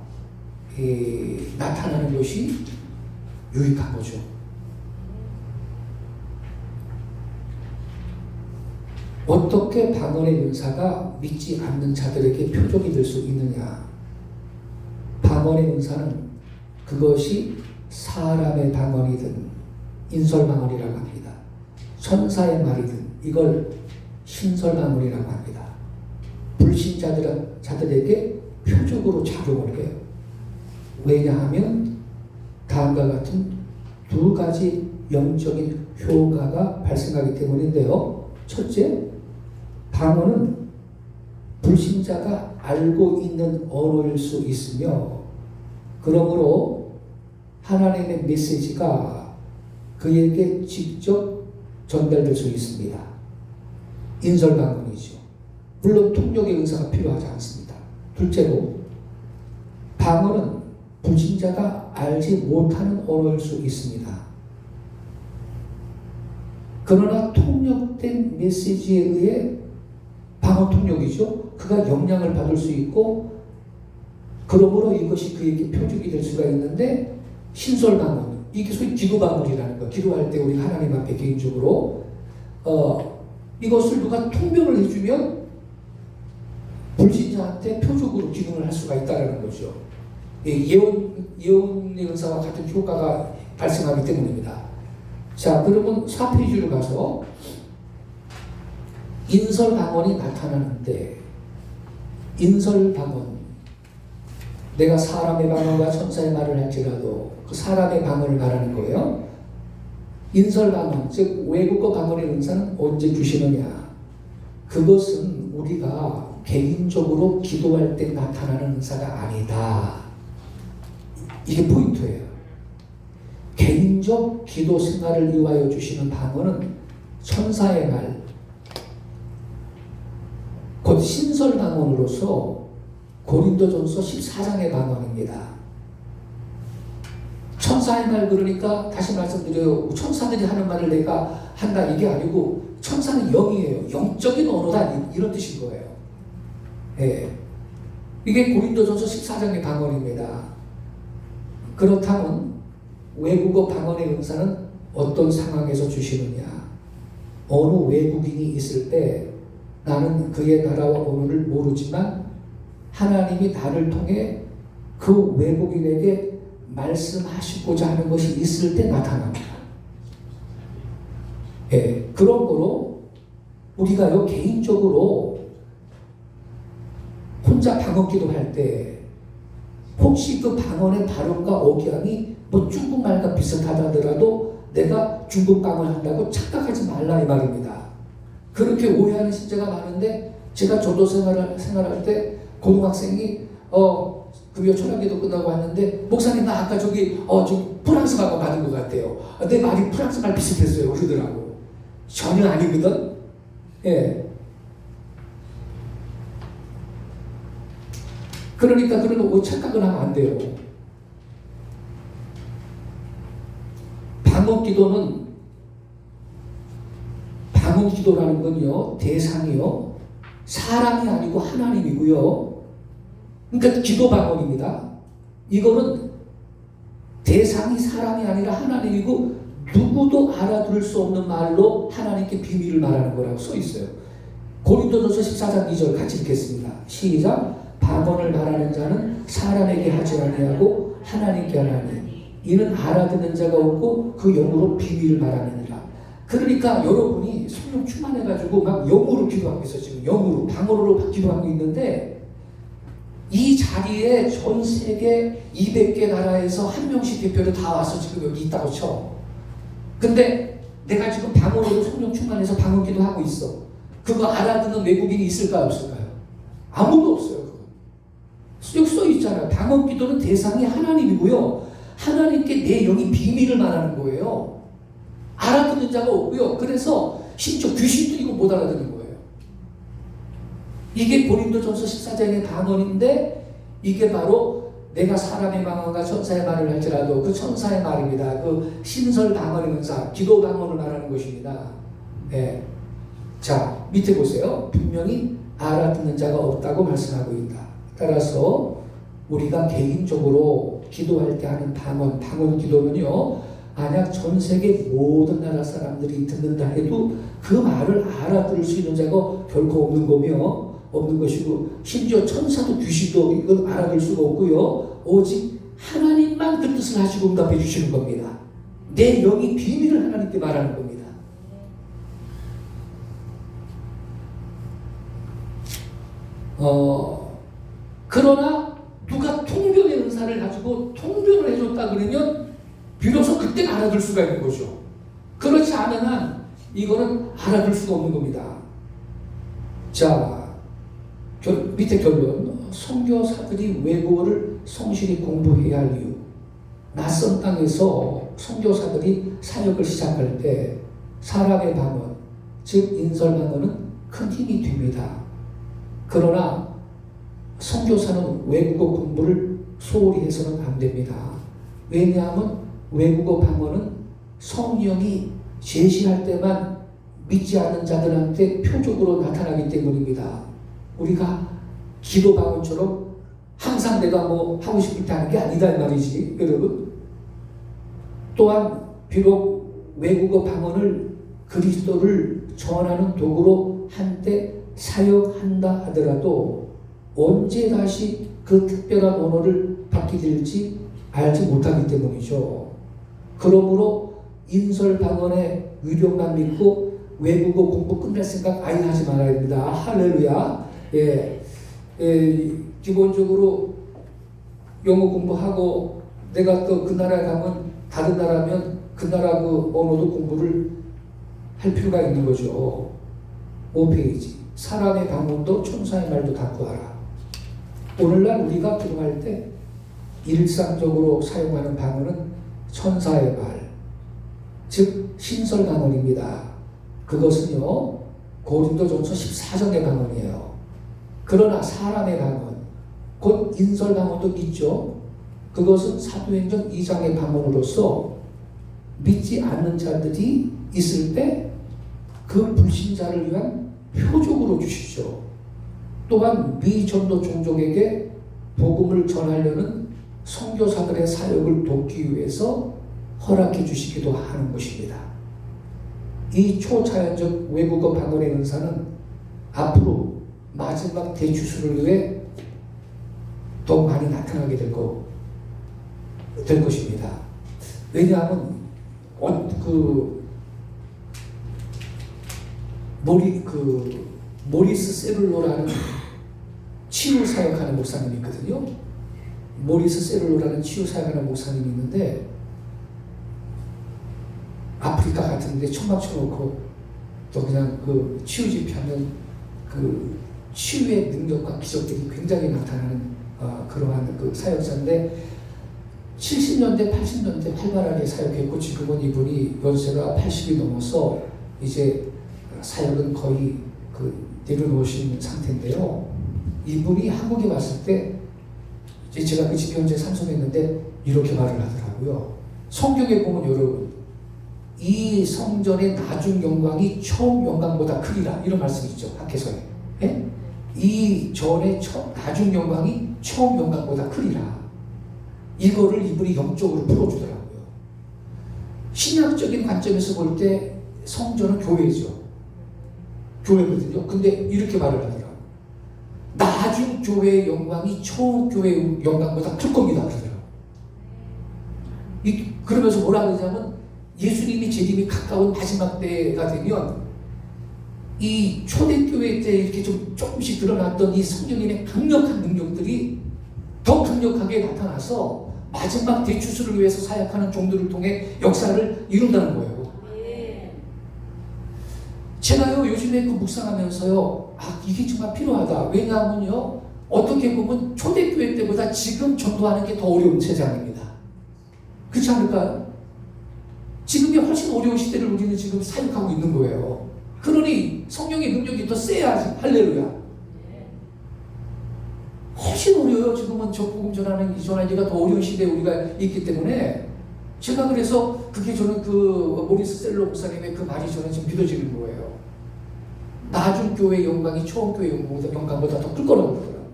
나타나는 것이 유익한 거죠. 어떻게 방언의 은사가 믿지 않는 자들에게 표적이 될 수 있느냐? 방언의 은사는 그것이 사람의 방언이든 인설방언이라고 합니다. 천사의 말이든 이걸 신설방언이라고 합니다. 불신자들에게 표적으로 작용을 해요. 왜냐하면 다음과 같은 두 가지 영적인 효과가 발생하기 때문인데요. 첫째, 방언은 불신자가 알고 있는 언어일 수 있으며 그러므로 하나님의 메시지가 그에게 직접 전달될 수 있습니다. 인설방언이죠. 물론 통역의 은사가 필요하지 않습니다. 둘째로, 방언은 불신자가 알지 못하는 언어일 수 있습니다. 그러나 통역된 메시지에 의해 방언 통역이죠. 그가 영향을 받을 수 있고 그러므로 이것이 그에게 표적이 될 수가 있는데 신설방언, 이게 소위 기도방언이라는 거. 기도할 때 우리 하나님 앞에 개인적으로 이것을 누가 통변을 해주면 불신자한테 표적으로 기능을 할 수가 있다는 거죠. 예언의 은사와 같은 효과가 발생하기 때문입니다. 자, 그러면 4페이지로 가서 인설방언이 나타나는데, 인설방언, 내가 사람의 방언과 천사의 말을 할지라도 그 사람의 방언을 말하는 거예요. 인설방언, 즉 외국어 방언의 은사는 언제 주시느냐? 그것은 우리가 개인적으로 기도할 때 나타나는 은사가 아니다. 이게 포인트예요. 개인적 기도 생활을 위하여 주시는 방언은 천사의 말, 곧 신설 방언으로서 고린도전서 14장의 방언입니다. 천사의 말, 그러니까 다시 말씀드려요. 천사들이 하는 말을 내가 한다 이게 아니고 천사는 영이에요. 영적인 언어다 이런 뜻인 거예요. 예. 이게 고린도전서 14장의 방언입니다. 그렇다면 외국어 방언의 은사는 어떤 상황에서 주시느냐? 어느 외국인이 있을 때 나는 그의 나라와 언어를 모르지만 하나님이 나를 통해 그 외국인에게 말씀하시고자 하는 것이 있을 때 나타납니다. 예, 그런 거로 우리가요 개인적으로 혼자 방언 기도할 때 혹시 그 방언의 발음과 억양이 뭐 중국말과 비슷하다더라도 내가 중국 방언을 한다고 착각하지 말라 이 말입니다. 그렇게 오해하는 신자가 많은데 제가 전도 생활할 때 고등학생이 급여 철학기도 끝나고 왔는데 목사님 나 아까 저기 프랑스 방언 받은 것 같아요. 내 말이 프랑스 말 비슷했어요 그러더라고. 전혀 아니거든. 예. 그러니까 그런 거 착각을 하면 안 돼요. 방언 기도라는 건요 대상이요 사람이 아니고 하나님이고요. 그러니까 기도 방언입니다. 이거는 대상이 사람이 아니라 하나님이고 누구도 알아들을 수 없는 말로 하나님께 비밀을 말하는 거라고 써 있어요. 고린도전서 14장 2절 같이 읽겠습니다. 시작. 방언을 말하는 자는 사람에게 하지 아니하고 하나님께 하나니 이는 알아듣는 자가 없고 그 영으로 비밀을 말하느니라. 그러니까 여러분이 성령 충만해가지고 막 영으로 기도하고 있어요. 지금 영으로 방언으로 기도하고 있는데 이 자리에 전 세계 200개 나라에서 한 명씩 대표로 다 와서 지금 여기 있다고 쳐. 근데 내가 지금 방언으로 성령 충만해서 방언 기도하고 있어. 그거 알아듣는 외국인이 있을까요? 없을까요? 아무도 없어요. 여기 써 있잖아요. 방언 기도는 대상이 하나님이고요. 하나님께 내 영이 비밀을 말하는 거예요. 알아듣는 자가 없고요. 그래서 심지어 귀신도 이거 못 알아듣는 거예요. 이게 고린도전서 14장의 방언인데 이게 바로 내가 사람의 방언과 천사의 말을 할지라도 그 천사의 말입니다. 그 신설 방언의 은사, 기도 방언을 말하는 것입니다. 네. 자, 밑에 보세요. 분명히 알아듣는 자가 없다고 말씀하고 있다. 따라서 우리가 개인적으로 기도할 때 하는 방언 기도는요, 만약 전 세계 모든 나라 사람들이 듣는다 해도 그 말을 알아들을 수 있는 자가 결코 없는 것이고, 심지어 천사도 귀신도 이걸 알아들 수가 없고요. 오직 하나님만 그 뜻을 하시고 응답해 주시는 겁니다. 내 영이 비밀을 하나님께 말하는 겁니다. 그러나 누가 통변의 은사를 가지고 통변을 해줬다 그러면 비로소 그때 알아들 수가 있는 거죠. 그렇지 않은 한 이거는 알아들 수가 없는 겁니다. 자, 밑에 결론. 선교사들이 외국어를 성실히 공부해야 할 이유. 낯선 땅에서 선교사들이 사역을 시작할 때 사람의 방언, 즉 인설 방언은 큰 힘이 됩니다. 그러나 선교사는 외국어 공부를 소홀히 해서는 안 됩니다. 왜냐하면 외국어 방언은 성령이 제시할 때만 믿지 않는 자들한테 표적으로 나타나기 때문입니다. 우리가 기도 방언처럼 항상 내가 뭐 하고 싶을 때 하는 게 아니다 이 말이지, 여러분. 또한 비록 외국어 방언을 그리스도를 전하는 도구로 한때 사용한다 하더라도 언제 다시 그 특별한 언어를 받게 될지 알지 못하기 때문이죠. 그러므로 인설 방언의 위력만 믿고 외국어 공부 끝낼 생각 아예 하지 말아야 됩니다. 할렐루야. 기본적으로 영어 공부하고 내가 또 그 나라에 가면 다른 나라면 그 나라 그 언어도 공부를 할 필요가 있는 거죠. 5페이지. 사람의 방언도 천사의 말도 다 구하라. 오늘날 우리가 기도할 때 일상적으로 사용하는 방언은 천사의 말, 즉 신설 방언입니다. 그것은요 고린도전서 14장의 방언이에요. 그러나 사람의 방언, 곧 인설 방언도 있죠. 그것은 사도행전 2장의 방언으로서 믿지 않는 자들이 있을 때 그 불신자를 위한 표적으로 주시죠. 또한 미전도 종족에게 복음을 전하려는 선교사들의 사역을 돕기 위해서 허락해 주시기도 하는 것입니다. 이 초자연적 외국어 방언의 은사는 앞으로 마지막 대추수를 위해 더 많이 나타나게 될 것입니다. 왜냐하면 모리스 세룰로라는 치유 사역하는 목사님이 있거든요. 모리스 세룰로라는 치유 사역하는 목사님이 있는데 아프리카 같은 데 천막 쳐놓고 또 그냥 그 치유 집회하면 그 치유의 능력과 기적들이 굉장히 나타나는 그러한 그 사역자인데 70년대, 80년대 활발하게 사역했고 지금은 이분이 연세가 80이 넘어서 이제 사역은 거의 내려놓으신 상태인데요. 이분이 한국에 왔을 때 이제 제가 그 집회 현재 참석했는데 이렇게 말을 하더라고요. 성경에 보면 여러분 이 성전의 나중 영광이 처음 영광보다 크리라 이런 말씀이 있죠. 학개서에. 예? 이 전에 나중 영광이 처음 영광보다 크리라. 이거를 이분이 영적으로 풀어주더라고요. 신약적인 관점에서 볼 때 성전은 교회죠. 교회거든요. 근데 이렇게 말을 하더라고요. 나중 교회의 영광이 처음 교회의 영광보다 클 겁니다. 그러더라고요. 그러면서 뭐라 그러냐면 예수님이 재림이 가까운 마지막 때가 되면 이 초대교회 때 이렇게 좀 조금씩 드러났던 이 성령님의 강력한 능력들이 더 강력하게 나타나서 마지막 대추수를 위해서 사역하는 종들을 통해 역사를 이룬다는 거예요. 제가요 요즘에 그 묵상하면서요, 이게 정말 필요하다. 왜냐하면요, 어떻게 보면 초대교회 때보다 지금 전도하는 게 더 어려운 세상입니다. 그렇지 않을까요? 지금이 훨씬 어려운 시대를 우리는 지금 사역하고 있는 거예요. 그러니 성령의 능력이 더 세야지. 할렐루야. 훨씬 어려워요. 지금은 복음 전하기가 더 어려운 시대에 우리가 있기 때문에 제가 그래서 그게 저는 그 모리스 셀러 목사님의 그 말이 저는 지금 믿어지는 거예요. 나중 교회 영광이 처음 교회 영광보다 더 클 거라고 그러더라고요.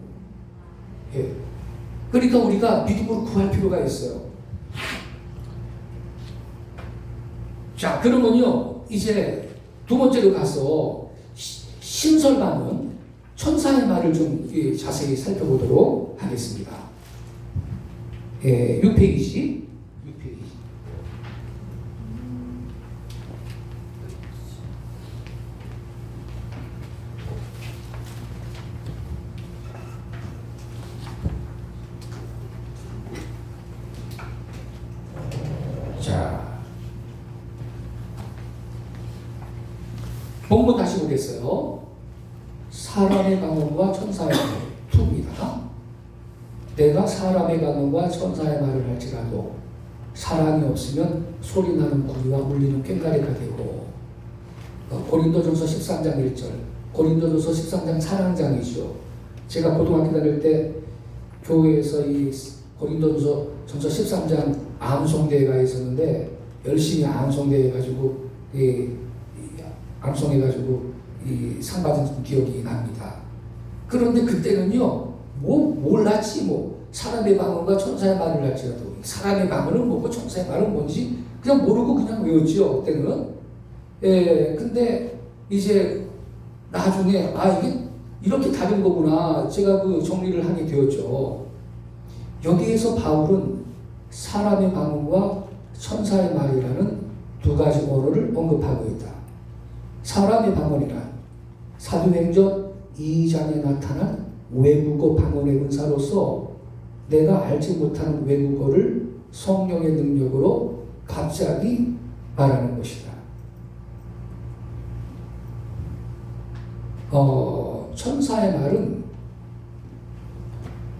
예. 그러니까 우리가 믿음으로 구할 필요가 있어요. 자, 그러면요, 이제 두 번째로 가서 신설반은 천사의 말을 좀 자세히 살펴보도록 하겠습니다. 6페이지. 자, 본문 다시 보겠어요. 사람의 방언과 천사의 말, 2입니다. 내가 사람의 방언과 천사의 말을 할지라도 사랑이 없으면 소리나는 구리와 울리는 꽹과리가 되고, 고린도전서 13장 1절, 고린도전서 13장 사랑장이죠. 제가 고등학교 다닐 때 교회에서 이 고린도전서 13장 암송대회가 있었는데 열심히 암송대회해가지고 암송해가지고 상 받은 기억이 납니다. 그런데 그때는요, 몰랐지, 사람의 방언과 천사의 말을 할지라도, 사람의 방언은 뭐고 천사의 말은 뭔지 그냥 모르고 그냥 외웠죠, 그때는. 근데 이제 나중에, 이게 이렇게 다른 거구나, 제가 그 정리를 하게 되었죠. 여기에서 바울은 사람의 방언과 천사의 말이라는 두 가지 언어를 언급하고 있다. 사람의 방언이란 사도행전 2장에 나타난 외국어 방언의 은사로서 내가 알지 못하는 외국어를 성령의 능력으로 갑자기 말하는 것이다. 천사의 말은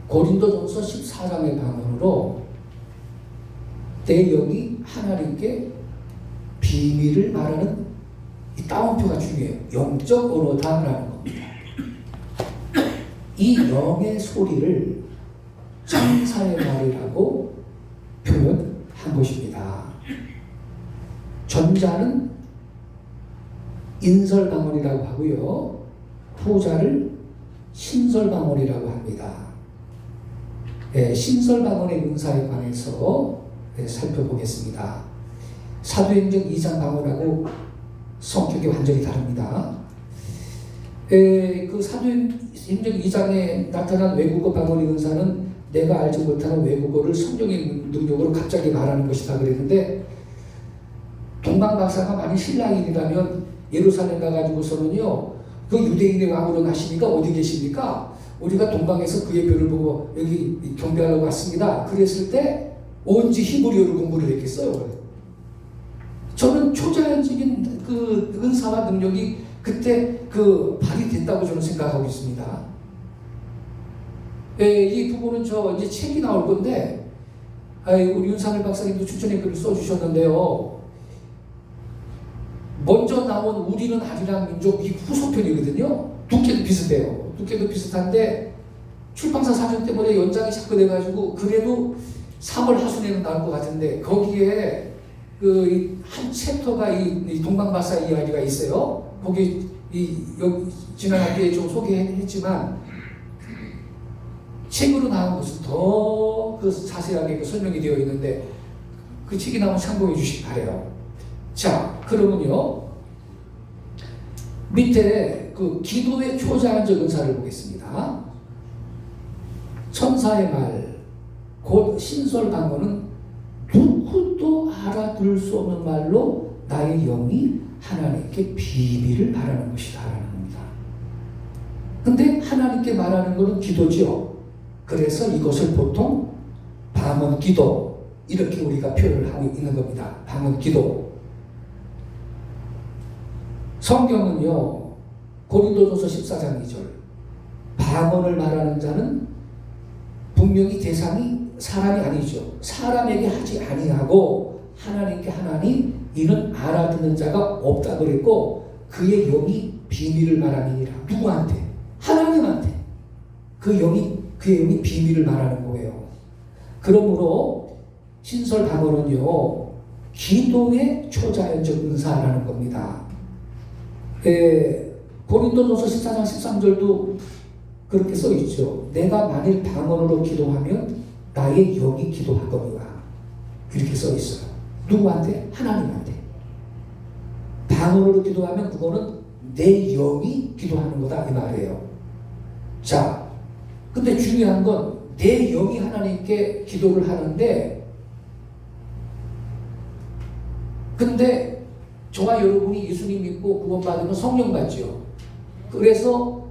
고린도전서 14장의 방언으로 내 영이 하나님께 비밀을 말하는 이 따옴표가 중요해요. 영적 언어다라는 겁니다. 이 영의 소리를 천사의 말이라고 표현한 것입니다. 전자는 인설방언이라고 하고요, 후자를 신설방언이라고 합니다. 신설방언의 은사에 관해서 살펴보겠습니다. 사도행전 2장 방언하고 성격이 완전히 다릅니다. 그 사도행전 2장에 나타난 외국어 방언의 은사는 내가 알지 못하는 외국어를 성령의 능력으로 갑자기 말하는 것이다 그랬는데, 동방박사가 만약 신라인이라면 예루살렘 가가지고서는요, 그 유대인의 왕으로 나시니까 어디 계십니까? 우리가 동방에서 그의 별을 보고 여기 경배하려고 왔습니다. 그랬을 때 언제 히브리어를 공부를 했겠어요? 저는 초자연적인 그 은사와 능력이 그때 발휘됐다고 저는 생각하고 있습니다. 이 부분은 이제 책이 나올 건데, 우리 윤상일 박사님도 추천의 글을 써주셨는데요. 먼저 나온 우리는 아리랑 민족, 이 후속편이거든요. 두께도 비슷해요. 두께도 비슷한데 출판사 사정 때문에 연장이 자꾸 돼가지고 그래도 3월 하순에는 나올 것 같은데, 거기에 한 챕터가 이 동방박사 이야기가 있어요. 거기 여기 지난 학기에 좀 소개했지만 책으로 나온 것은 더 그 자세하게 그 설명이 되어 있는데 그 책이 나오면 참고해 주시기 바래요. 자, 그러면요 밑에 그 기도의 초자연적 은사를 보겠습니다. 천사의 말, 곧 신설방언은 누구도 알아들을 수 없는 말로 나의 영이 하나님께 비밀을 말하는 것이다 라는 겁니다. 근데 하나님께 말하는 것은 기도죠. 그래서 이것을 보통 방언 기도 이렇게 우리가 표현을 하고 있는 겁니다. 방언 기도. 성경은요 고린도전서 14장 2절 방언을 말하는 자는 분명히 대상이 사람이 아니죠. 사람에게 하지 아니하고 하나님께 하나니 이는 알아듣는 자가 없다 그랬고 그의 영이 비밀을 말하느니라. 누구한테? 하나님한테. 그의 영이 비밀을 말하는 거예요. 그러므로 신설 방언은요 기도의 초자연적 은사라는 겁니다. 고린도전서 14장 13절도 그렇게 써 있죠. 내가 만일 방언으로 기도하면 나의 영이 기도하거니와 이렇게 써 있어요. 누구한테? 하나님한테. 방언으로 기도하면 그거는 내 영이 기도하는 거다 이 말이에요. 자, 근데 중요한 건 내 영이 하나님께 기도를 하는데 근데 저와 여러분이 예수님 믿고 구원받으면 성령 받죠. 그래서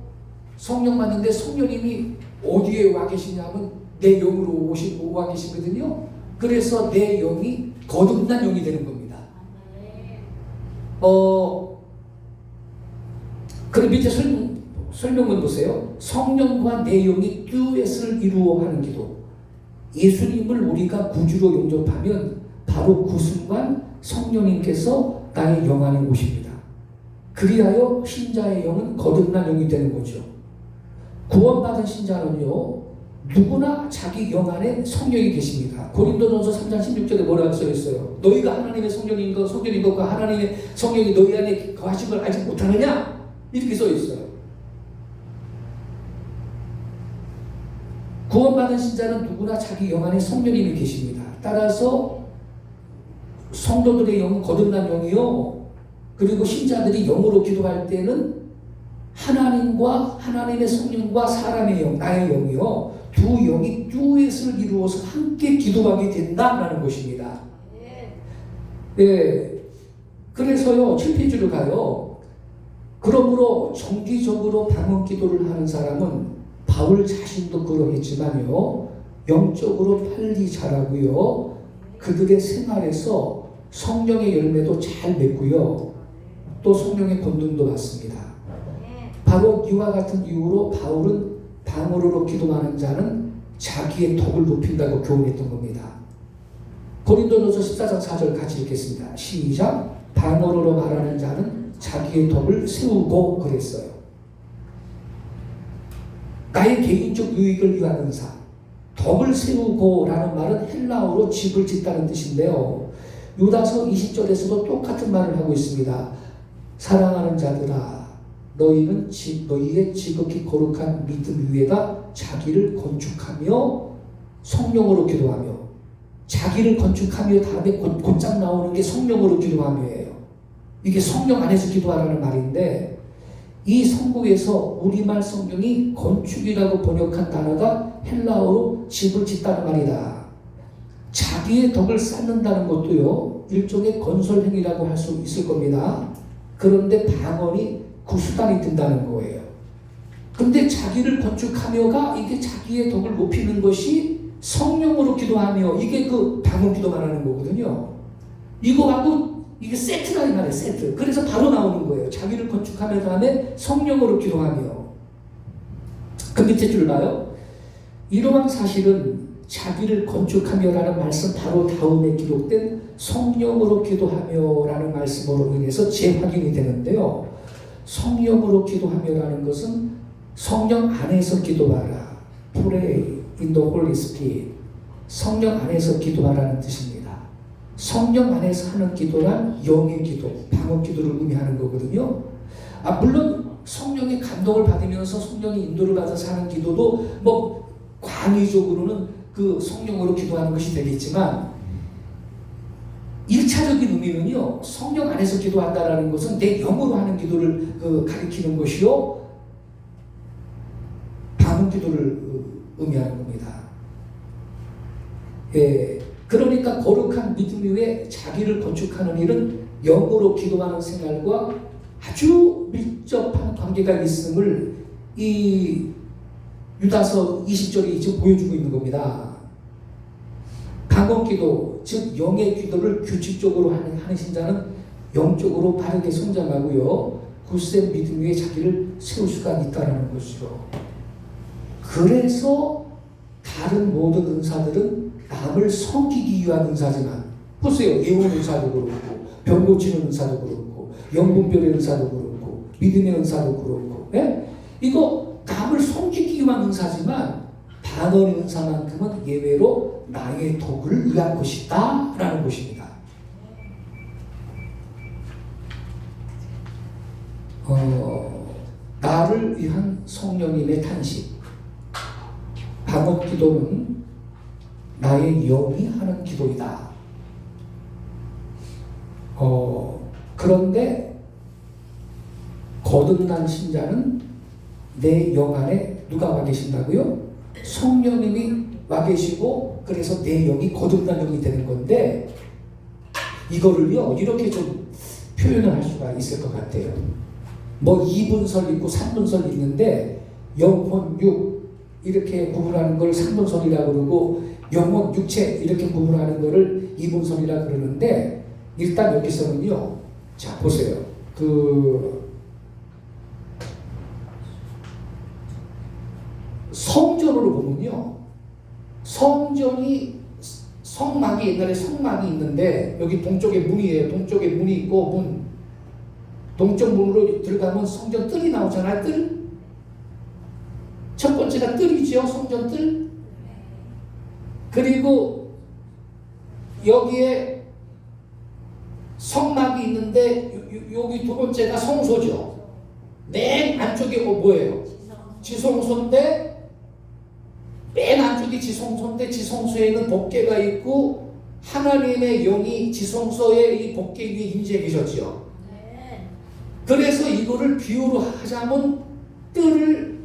성령 받는데 성령님이 어디에 와 계시냐면 내 영으로 와 계시거든요. 그래서 내 영이 거듭난 영이 되는 겁니다. 그럼 밑에 설명문 보세요. 성령과 내 영이 듀엣을 이루어 하는 기도. 예수님을 우리가 구주로 영접하면 바로 그 순간 성령님께서 나의 영 안에 오십니다. 그리하여 신자의 영은 거듭난 영이 되는 거죠. 구원받은 신자는요 누구나 자기 영 안에 성령이 계십니다. 고린도전서 3장 16절에 뭐라고 써있어요? 너희가 하나님의 성령인 것과 하나님의 성령이 너희 안에 거하신 걸 알지 못하느냐? 이렇게 써있어요. 구원받은 신자는 누구나 자기 영 안에 성령님이 계십니다. 따라서 성도들의 영은 거듭난 영이요. 그리고 신자들이 영으로 기도할 때는 하나님과 하나님의 성령과 사람의 영, 나의 영이요. 두 영이 듀엣을 이루어서 함께 기도하게 된다라는 것입니다. 예. 그래서요, 7페이지로 가요. 그러므로 정기적으로 방언 기도를 하는 사람은 바울 자신도 그러했지만요, 영적으로 빨리 자라고요. 그들의 생활에서 성령의 열매도 잘 맺고요. 또 성령의 권능도 받습니다. 바로 이와 같은 이유로 바울은 방언으로 기도하는 자는 자기의 덕을 높인다고 교훈했던 겁니다. 고린도전서 14장 4절 같이 읽겠습니다. 시작. 방언으로 말하는 자는 자기의 덕을 세우고 그랬어요. 나의 개인적 유익을 위한 은사. 덕을 세우고 라는 말은 헬라어로 집을 짓다는 뜻인데요. 유다서 20절에서도 똑같은 말을 하고 있습니다. 사랑하는 자들아, 너희는 너희의 지극히 거룩한 믿음 위에다 자기를 건축하며 성령으로 기도하며, 자기를 건축하며 다음에 곧장 나오는 게 성령으로 기도하며예요. 이게 성령 안에서 기도하라는 말인데, 이 성국에서 우리말 성경이 건축이라고 번역한 단어가 헬라어로 집을 짓다는 말이다. 자기의 덕을 쌓는다는 것도요, 일종의 건설 행위라고 할 수 있을 겁니다. 그런데 방언이 그 수단이 된다는 거예요. 근데 자기를 건축하며가 이게 자기의 덕을 높이는 것이 성령으로 기도하며, 이게 그 방언 기도 말하는 거거든요. 이거하고 이게 세트라 이 말이에요. 세트. 그래서 바로 나오는 거예요. 자기를 건축하며 다음에 성령으로 기도하며. 그 밑에 줄 봐요. 이러한 사실은 자기를 건축하며라는 말씀 바로 다음에 기록된 성령으로 기도하며라는 말씀으로 인해서 재확인이 되는데요. 성령으로 기도하며라는 것은 성령 안에서 기도하라. Pray in the Holy Spirit. 성령 안에서 기도하라는 뜻입니다. 성령 안에서 하는 기도란 영의 기도, 방언 기도를 의미하는 거거든요. 물론 성령의 감동을 받으면서 성령의 인도를 받아서 하는 기도도 뭐 광의적으로는 그 성령으로 기도하는 것이 되겠지만 1차적인 의미는요, 성령 안에서 기도한다라는 것은 내 영으로 하는 기도를 가리키는 것이요, 방언 기도를 의미하는 겁니다. 예, 그러니까 거룩한 믿음 위에 자기를 건축하는 일은 영으로 기도하는 생활과 아주 밀접한 관계가 있음을 이 유다서 20절이 지금 보여주고 있는 겁니다. 방언기도, 즉 영의 기도를 규칙적으로 하는 신자는 영적으로 바르게 성장하고요, 굳센 믿음 위에 자기를 세울 수가 있다는 것이죠. 그래서 다른 모든 은사들은 남을 섬기기 위한 은사지만, 보세요, 예언 은사도 그렇고 병 고치는 은사도 그렇고 영분별의 은사도 그렇고 믿음의 은사도 그렇고, 예? 이거 남을 섬기기 위한 은사지만 방언의 은사만큼은 예외로 나의 덕을 위한 것이다 라는 것입니다. 나를 위한 성령님의 탄식, 방언 기도는 나의 영이 하는 기도이다. 그런데 거듭난 신자는 내 영 안에 누가 와 계신다고요? 성령님이 와 계시고, 그래서 내 영이 거듭난 영이 되는 건데, 이거를요 이렇게 좀 표현을 할 수가 있을 것 같아요. 뭐 2분설 있고 3분설 있는데, 영혼, 육 이렇게 구분하는 걸 3분설이라고 그러고, 영혼, 육체 이렇게 구분하는 거를 2분설이라고 그러는데, 일단 여기서는요, 자 보세요. 성전으로 보면요, 성전이 성막이, 옛날에 성막이 있는데 여기 동쪽에 문이에요. 동쪽에 문이 있고, 문, 동쪽 문으로 들어가면 성전 뜰이 나오잖아요. 뜰. 첫 번째가 뜰이죠. 성전 뜰. 그리고 여기에 성막이 있는데 여기 두 번째가 성소죠. 맨 안쪽에 뭐예요? 지성소인데, 맨 안쪽이 지성소인데, 지성소에는 법궤가 있고 하나님의 영이 지성소의 이 법궤 위에 임재해 계셨죠. 그래서 이거를 비유로 하자면 뜰을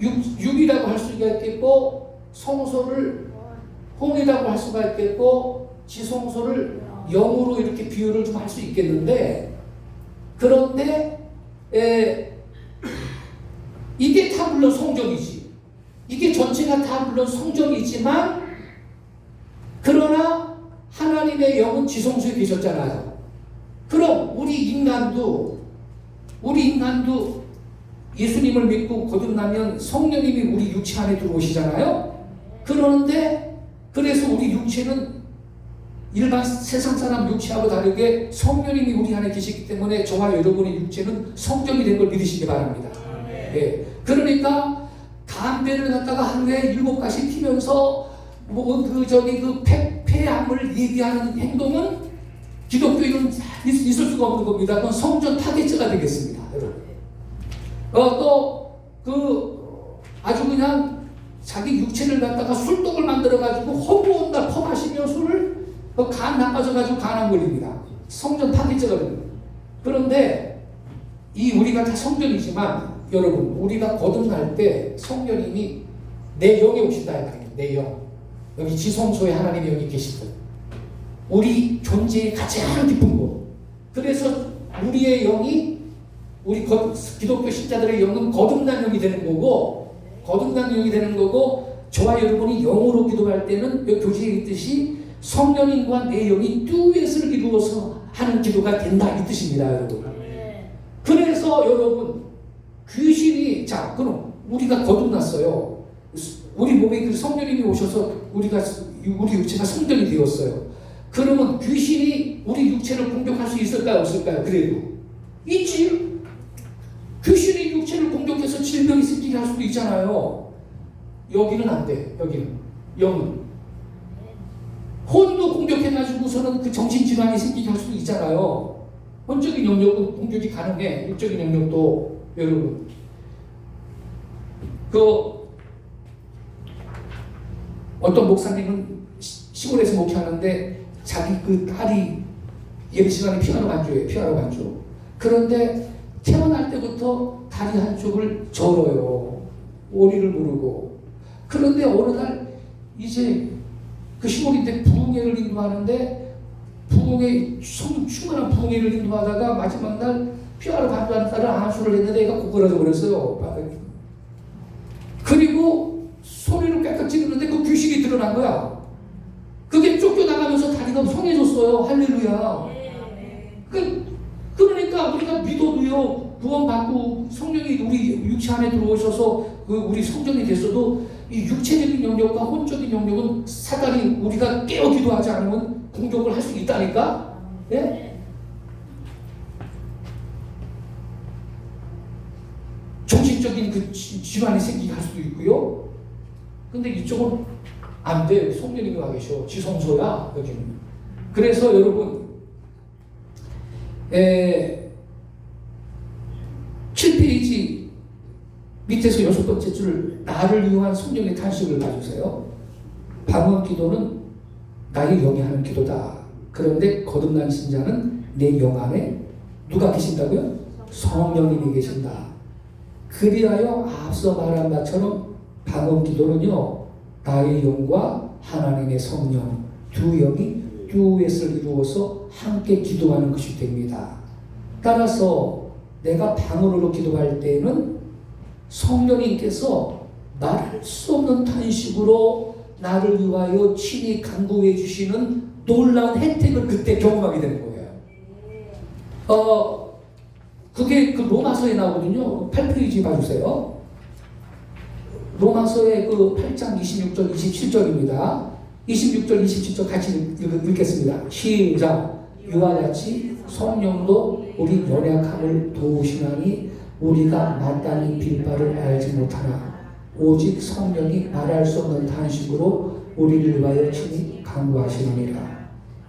육이라고 할 수가 있겠고, 성소를 홍이라고 할 수가 있겠고, 지성소를 영으로 이렇게 비유를 좀 할 수 있겠는데, 그런데 이게 다 물론 성전이지. 이게 전체가 다 물론 성전이지만, 그러나 하나님의 영은 지성소에 계셨잖아요. 그럼 우리 인간도 예수님을 믿고 거듭나면 성령님이 우리 육체 안에 들어오시잖아요. 그러는데 그래서 우리 육체는 일반 세상 사람 육체하고 다르게 성령님이 우리 안에 계시기 때문에 저와 여러분의 육체는 성전이 된 걸 믿으시기 바랍니다. 예. 그러니까 담배를 갖다가 하루에 7가지 피면서 폐암을 예비하는 행동은 기독교인은 있을 수가 없는 겁니다. 그건 성전 타겟자가 되겠습니다, 여러분. 아주 그냥 자기 육체를 갖다가 술독을 만들어가지고 허구한 날 퍼마시며 술을 간 나빠져가지고 간암 걸립니다. 성전 타겟자가 됩니다. 그런데 우리가 다 성전이지만, 여러분, 우리가 거듭날 때 성령님이 내 영에 오신다 말이에요. 내 영. 여기 지성소에 하나님의 영이 계시듯 우리 존재의 가장 깊은 곳. 그래서 우리의 영이, 우리 기독교 신자들의 영은 거듭난 영이 되는 거고, 저와 여러분이 영으로 기도할 때는 여기 교재에 있듯이 성령님과 내 영이 듀엣을 이루어서 하는 기도가 된다, 이 뜻입니다, 여러분. 그래서 여러분, 귀신이, 자, 그럼 우리가 거듭났어요. 우리 몸에 성령님이 오셔서 우리 육체가 성전이 되었어요. 그러면 귀신이 우리 육체를 공격할 수 있을까요, 없을까요? 그래도 있지. 귀신이 육체를 공격해서 질병이 생기게 할 수도 있잖아요. 여기는 안 돼. 여기는 영은 혼도 공격해가지고서는 그 정신질환이 생기게 할 수도 있잖아요. 혼적인 영역은 공격이 가능해. 육적인 영역도. 여러분. 그 어떤 목사님은 시골에서 목회하는데 자기 그 딸이 예배 시간에 피아노 반주예요. 피아노 반주. 그런데 태어날 때부터 다리 한쪽을 절어요. 오리를 모르고. 그런데 어느 날 이제 그 시골인데 부흥회를 인도하는데 부흥회 충만한 부흥회를 인도하다가 마지막 날 피아노 반주하는 딸을 안수를 했는데 애가 고꾸라져 버렸어요. 바닥에. 그리고 소리를 깨끗 지르는데 그 귀신이 드러난 거야. 그게 쫓겨나가면서 다리가 성해졌어요. 할렐루야. 그러니까 우리가 믿어도요, 구원받고 성령이 우리 육체 안에 들어오셔서 우리 성전이 됐어도 이 육체적인 영역과 혼적인 영역은 사단이 우리가 깨어 기도하지 않으면 공격을 할 수 있다니까? 예? 정신적인 그 질환이 생기게 할 수도 있고요. 근데 이쪽은 안 돼. 성령님이 와 계셔. 지성소야, 여기는. 그래서 여러분, 7페이지 밑에서 6번째 줄, 나를 위한 성령의 탄식을 봐주세요. 방언 기도는 나의 영이 하는 기도다. 그런데 거듭난 자는 내 영 안에 누가 계신다고요? 성령님이 계신다. 그리하여 앞서 말한 바처럼 방언 기도는요, 나의 영과 하나님의 성령 두 영이 듀엣을 이루어서 함께 기도하는 것이 됩니다. 따라서 내가 방언으로 기도할 때에는 성령님께서 말할 수 없는 탄식으로 나를 위하여 친히 간구해 주시는 놀라운 혜택을 그때 경험하게 되는 거예요. 그게 그 로마서에 나오거든요. 8페이지 봐주세요. 로마서의 그 8장 26절 27절입니다. 26절 27절 같이 읽겠습니다. 시작. 이와 같이 성령도 우리 연약함을 도우시나니 우리가 마땅히 빌 바를 알지 못하나 오직 성령이 말할 수 없는 탄식으로 우리를 위하여 친히 간구하시느니라.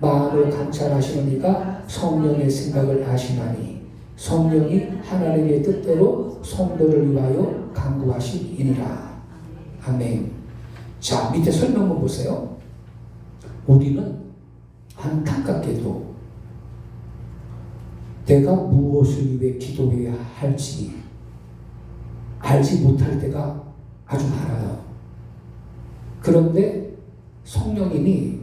마음을 감찰하시느니가 성령의 생각을 아시나니 성령이 하나님의 뜻대로 성도를 위하여 간구하시니라. 아멘. 자, 밑에 설명문 보세요. 우리는 안타깝게도 내가 무엇을 위해 기도해야 할지 알지 못할 때가 아주 많아요. 그런데 성령님이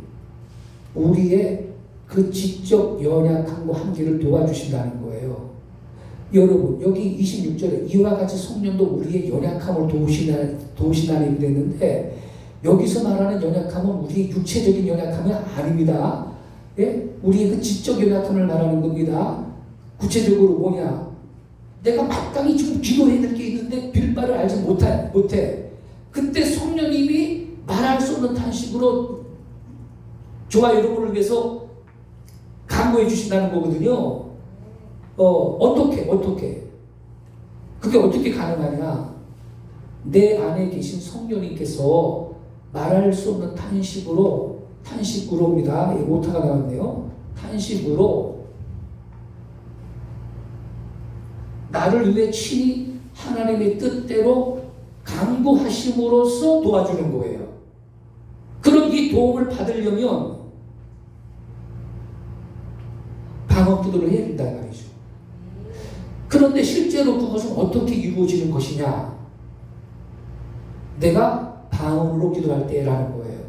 우리의 그 지적 연약함과 한계를 도와주신다는 거예요. 여러분, 여기 26절에 이와 같이 성령도 우리의 연약함을 도우시나니 그랬는데 여기서 말하는 연약함은 우리의 육체적인 연약함이 아닙니다. 예? 우리의 그 지적 연약함을 말하는 겁니다. 구체적으로 뭐냐? 내가 마땅히 지금 기도해야 될 게 있는데 빌 바를 알지 못해. 그때 성령님이 말할 수 없는 탄식으로 저와 여러분을 위해서 간구해 주신다는 거거든요. 어떻게? 그게 어떻게 가능하냐? 내 안에 계신 성령님께서 말할 수 없는 탄식으로입니다. 오타가 나왔네요. 탄식으로 나를 위해 친히 하나님의 뜻대로 간구하심으로써 도와주는 거예요. 그럼 이 도움을 받으려면 방언 기도를 해야 된다는 말이죠. 그런데 실제로 그것은 어떻게 이루어지는 것이냐? 내가 방언으로 기도할 때라는 거예요.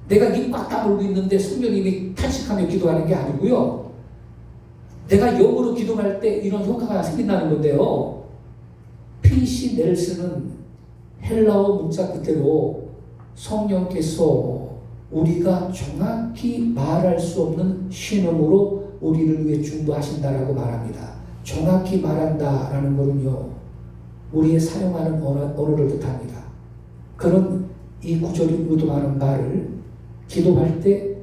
내가 입 꽉 다물고 있는데 성령님이 탄식하며 기도하는 게 아니고요. 내가 영어로 기도할 때 이런 효과가 생긴다는 건데요. PC 넬슨은 헬라어 문자 그대로 성령께서 우리가 정확히 말할 수 없는 신음으로 우리를 위해 중보하신다라고 말합니다. 정확히 말한다라는 것은요, 우리의 사용하는 언어를 뜻합니다. 그런 이 구절이 의도하는 말을 기도할 때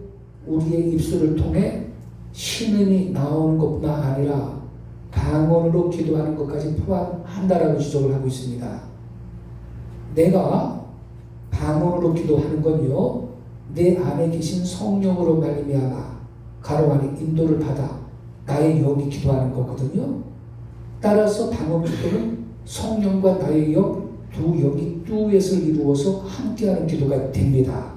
우리의 입술을 통해 신음이 나오는 것뿐만 아니라 방언으로 기도하는 것까지 포함한다라고 지적을 하고 있습니다. 내가 방언으로 기도하는 건요, 내 안에 계신 성령으로 말미암아 가로 안에 인도를 받아 나의 영이 기도하는 거거든요. 따라서 방언 기도는 성령과 나의 영, 두 영이 듀엣을 이루어서 함께하는 기도가 됩니다.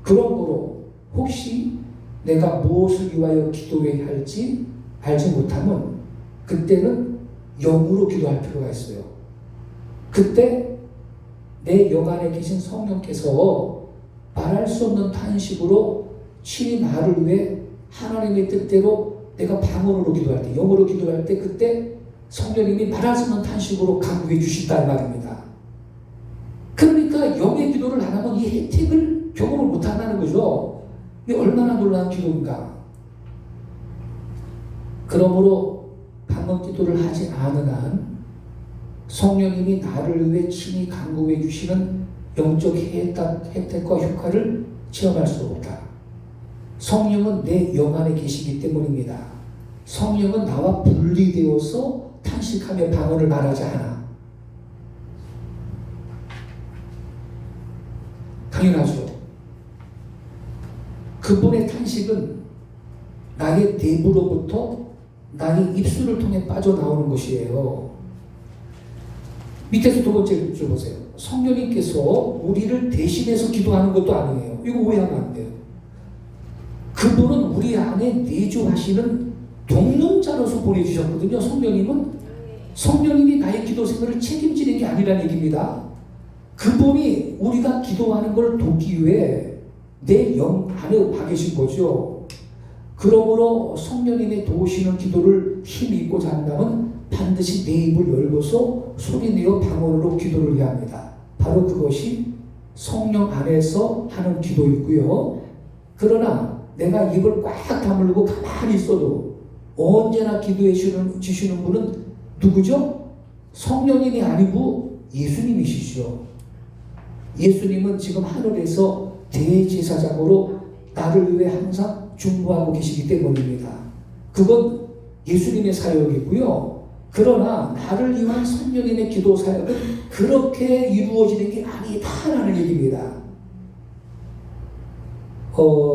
그러므로 혹시 내가 무엇을 위하여 기도해야 할지 알지 못하면 그때는 영으로 기도할 필요가 있어요. 그때 내 영 안에 계신 성령께서 말할 수 없는 탄식으로 친히 나를 위해 하나님의 뜻대로 내가 방언으로 기도할 때, 영어로 기도할 때 그때 성령님이 말할 수 없는 탄식으로 강구해 주신다는 말입니다. 그러니까 영의 기도를 안 하면 이 혜택을 경험을 못 한다는 거죠. 이게 얼마나 놀라운 기도인가. 그러므로 방언 기도를 하지 않은 한 성령님이 나를 위해 친히 강구해 주시는 영적 혜택과 효과를 체험할 수 없다. 성령은 내 영 안에 계시기 때문입니다. 성령은 나와 분리되어서 탄식하며 방언을 말하지 않아. 당연하죠. 그분의 탄식은 나의 내부로부터 나의 입술을 통해 빠져나오는 것이에요. 밑에서 두 번째 줄 보세요. 성령님께서 우리를 대신해서 기도하는 것도 아니에요. 이거 오해하면 안 돼요. 그분은 우리 안에 내주하시는 동력자로서 보내주셨거든요. 성령님이 나의 기도 생활을 책임지는 게 아니라는 얘기입니다. 그분이 우리가 기도하는 걸 돕기 위해 내 영 안에 와 계신 거죠. 그러므로 성령님의 도우시는 기도를 힘입고자 한다면 반드시 내 입을 열고서 소리내어 방언으로 기도를 해야 합니다. 바로 그것이 성령 안에서 하는 기도이고요. 그러나 내가 입을 꽉 다물고 가만히 있어도 언제나 기도해 주시는 분은 누구죠? 성령님이 아니고 예수님이시죠. 예수님은 지금 하늘에서 대제사장으로 나를 위해 항상 중보하고 계시기 때문입니다. 그건 예수님의 사역이고요. 그러나 나를 위한 성령님의 기도 사역은 그렇게 이루어지는 게 아니다라는 얘기입니다.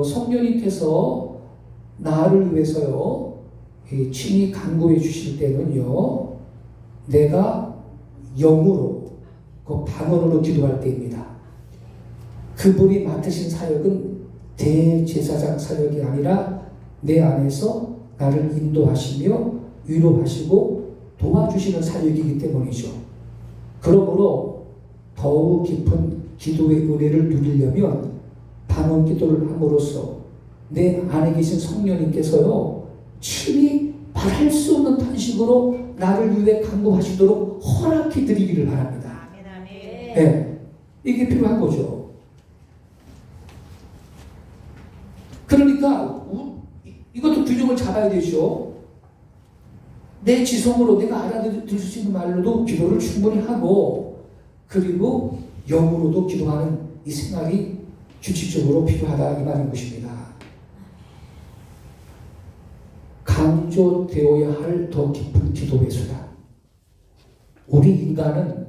성령님께서 나를 위해서요 친히 간구해 주실 때는요 내가 영으로 그 방언으로 기도할 때입니다. 그분이 맡으신 사역은 대제사장 사역이 아니라 내 안에서 나를 인도하시며 위로하시고 도와주시는 사역이기 때문이죠. 그러므로 더욱 깊은 기도의 은혜를 누리려면 방언 기도를 함으로써 내 안에 계신 성령님께서요 친히 말할 수 없는 탄식으로 나를 위해 간구하시도록 허락해 드리기를 바랍니다. 네, 이게 필요한 거죠. 그러니까 이것도 균형을 잡아야 되죠. 내 지성으로 내가 알아들을 수 있는 말로도 기도를 충분히 하고 그리고 영으로도 기도하는 이 생각이 규칙적으로 필요하다 이 말인 것입니다. 강조되어야 할 더 깊은 기도의 수단. 우리 인간은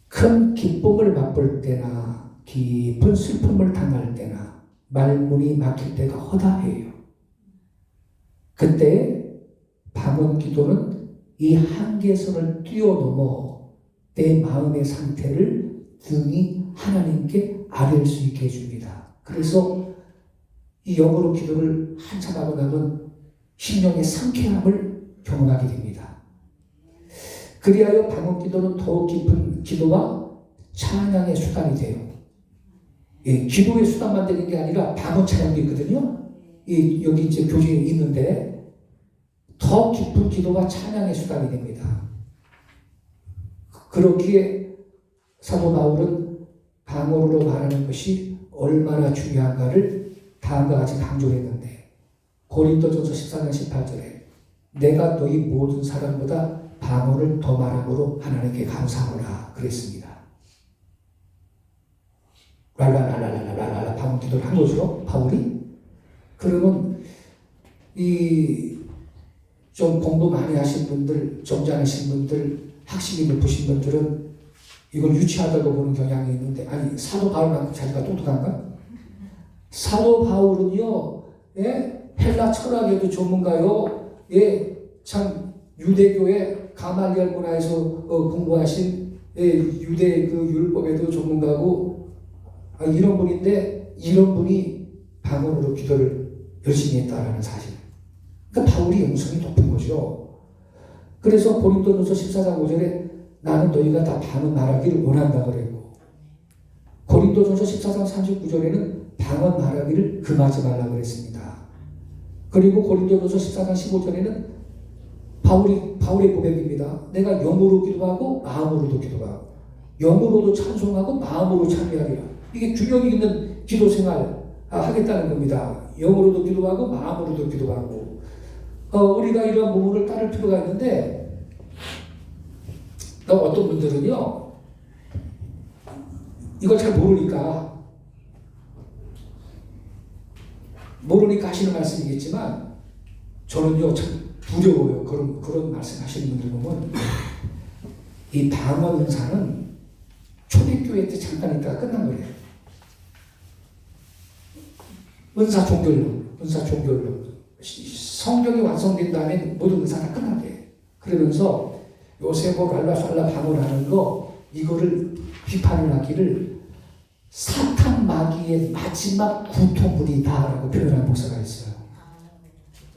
큰 기쁨을 맛볼 때나 깊은 슬픔을 당할 때나 말문이 막힐 때가 허다해요. 그때 방언 기도는 이 한계선을 뛰어넘어 내 마음의 상태를 등이 하나님께 아뢰일 수 있게 해줍니다. 그래서 이 영어로 기도를 한참 하고 나면 심령의 상쾌함을 경험하게 됩니다. 그리하여 방언 기도는 더욱 깊은 기도와 찬양의 수단이 돼요. 예, 기도의 수단만 되는 게 아니라 방언 찬양도 있거든요. 여기 이제 교재에 있는데 더 깊은 기도와 찬양의 수단이 됩니다. 그렇기에 사도 바울은 방언으로 말하는 것이 얼마나 중요한가를 다음과 같이 강조했는데 고린도전서 14장 18절에 내가 너희 모든 사람보다 방언을 더 말함으로 하나님께 감사하노라 그랬습니다. 랄랄랄랄랄랄랄라 방언 기도를 한 거죠 바울이. 그러면 좀 공부 많이 하신 분들, 점잖으신 분들, 학식이 높으신 분들은 이걸 유치하다고 보는 경향이 있는데 아니 사도 바울만큼 자기가 똑똑한가? 사도 바울은요 헬라 철학에도 전문가요. 참 유대교의 가말리엘 문화에서 공부하신 유대 그 율법에도 전문가고 이런 분인데 이런 분이 방언으로 기도를 열심히 했다라는 사실. 그러니까 바울이 영성이 높은 거죠. 그래서 고린도전서 14장 5절에 나는 너희가 다 방언 말하기를 원한다 그랬고 고린도전서 14장 39절에는 방언 말하기를 금하지 말라 그랬습니다. 그리고 고린도전서 14장 15절에는 바울의 고백입니다. 내가 영으로 기도하고 마음으로도 기도하고 영으로도 찬송하고 마음으로 찬미하리라. 이게 균형 있는 기도 생활 하겠다는 겁니다. 영으로도 기도하고 마음으로도 기도하고 우리가 이러한 부분을 따를 필요가 있는데 어떤 분들은요 이걸 잘 모르니까 하시는 말씀이겠지만 저는요 참 두려워요. 그런 말씀 하시는 분들 보면 이 방언 은사는 초대교회 때 잠깐 있다가 끝난 거예요. 은사 종결론. 성경이 완성된 다음에 모든 은사가 끝나게. 그러면서 요세보 랄라살라 방언하는 거 이거를 비판을 하기를 사탄 마귀의 마지막 구토물이다라고 표현한 목사가 있어요.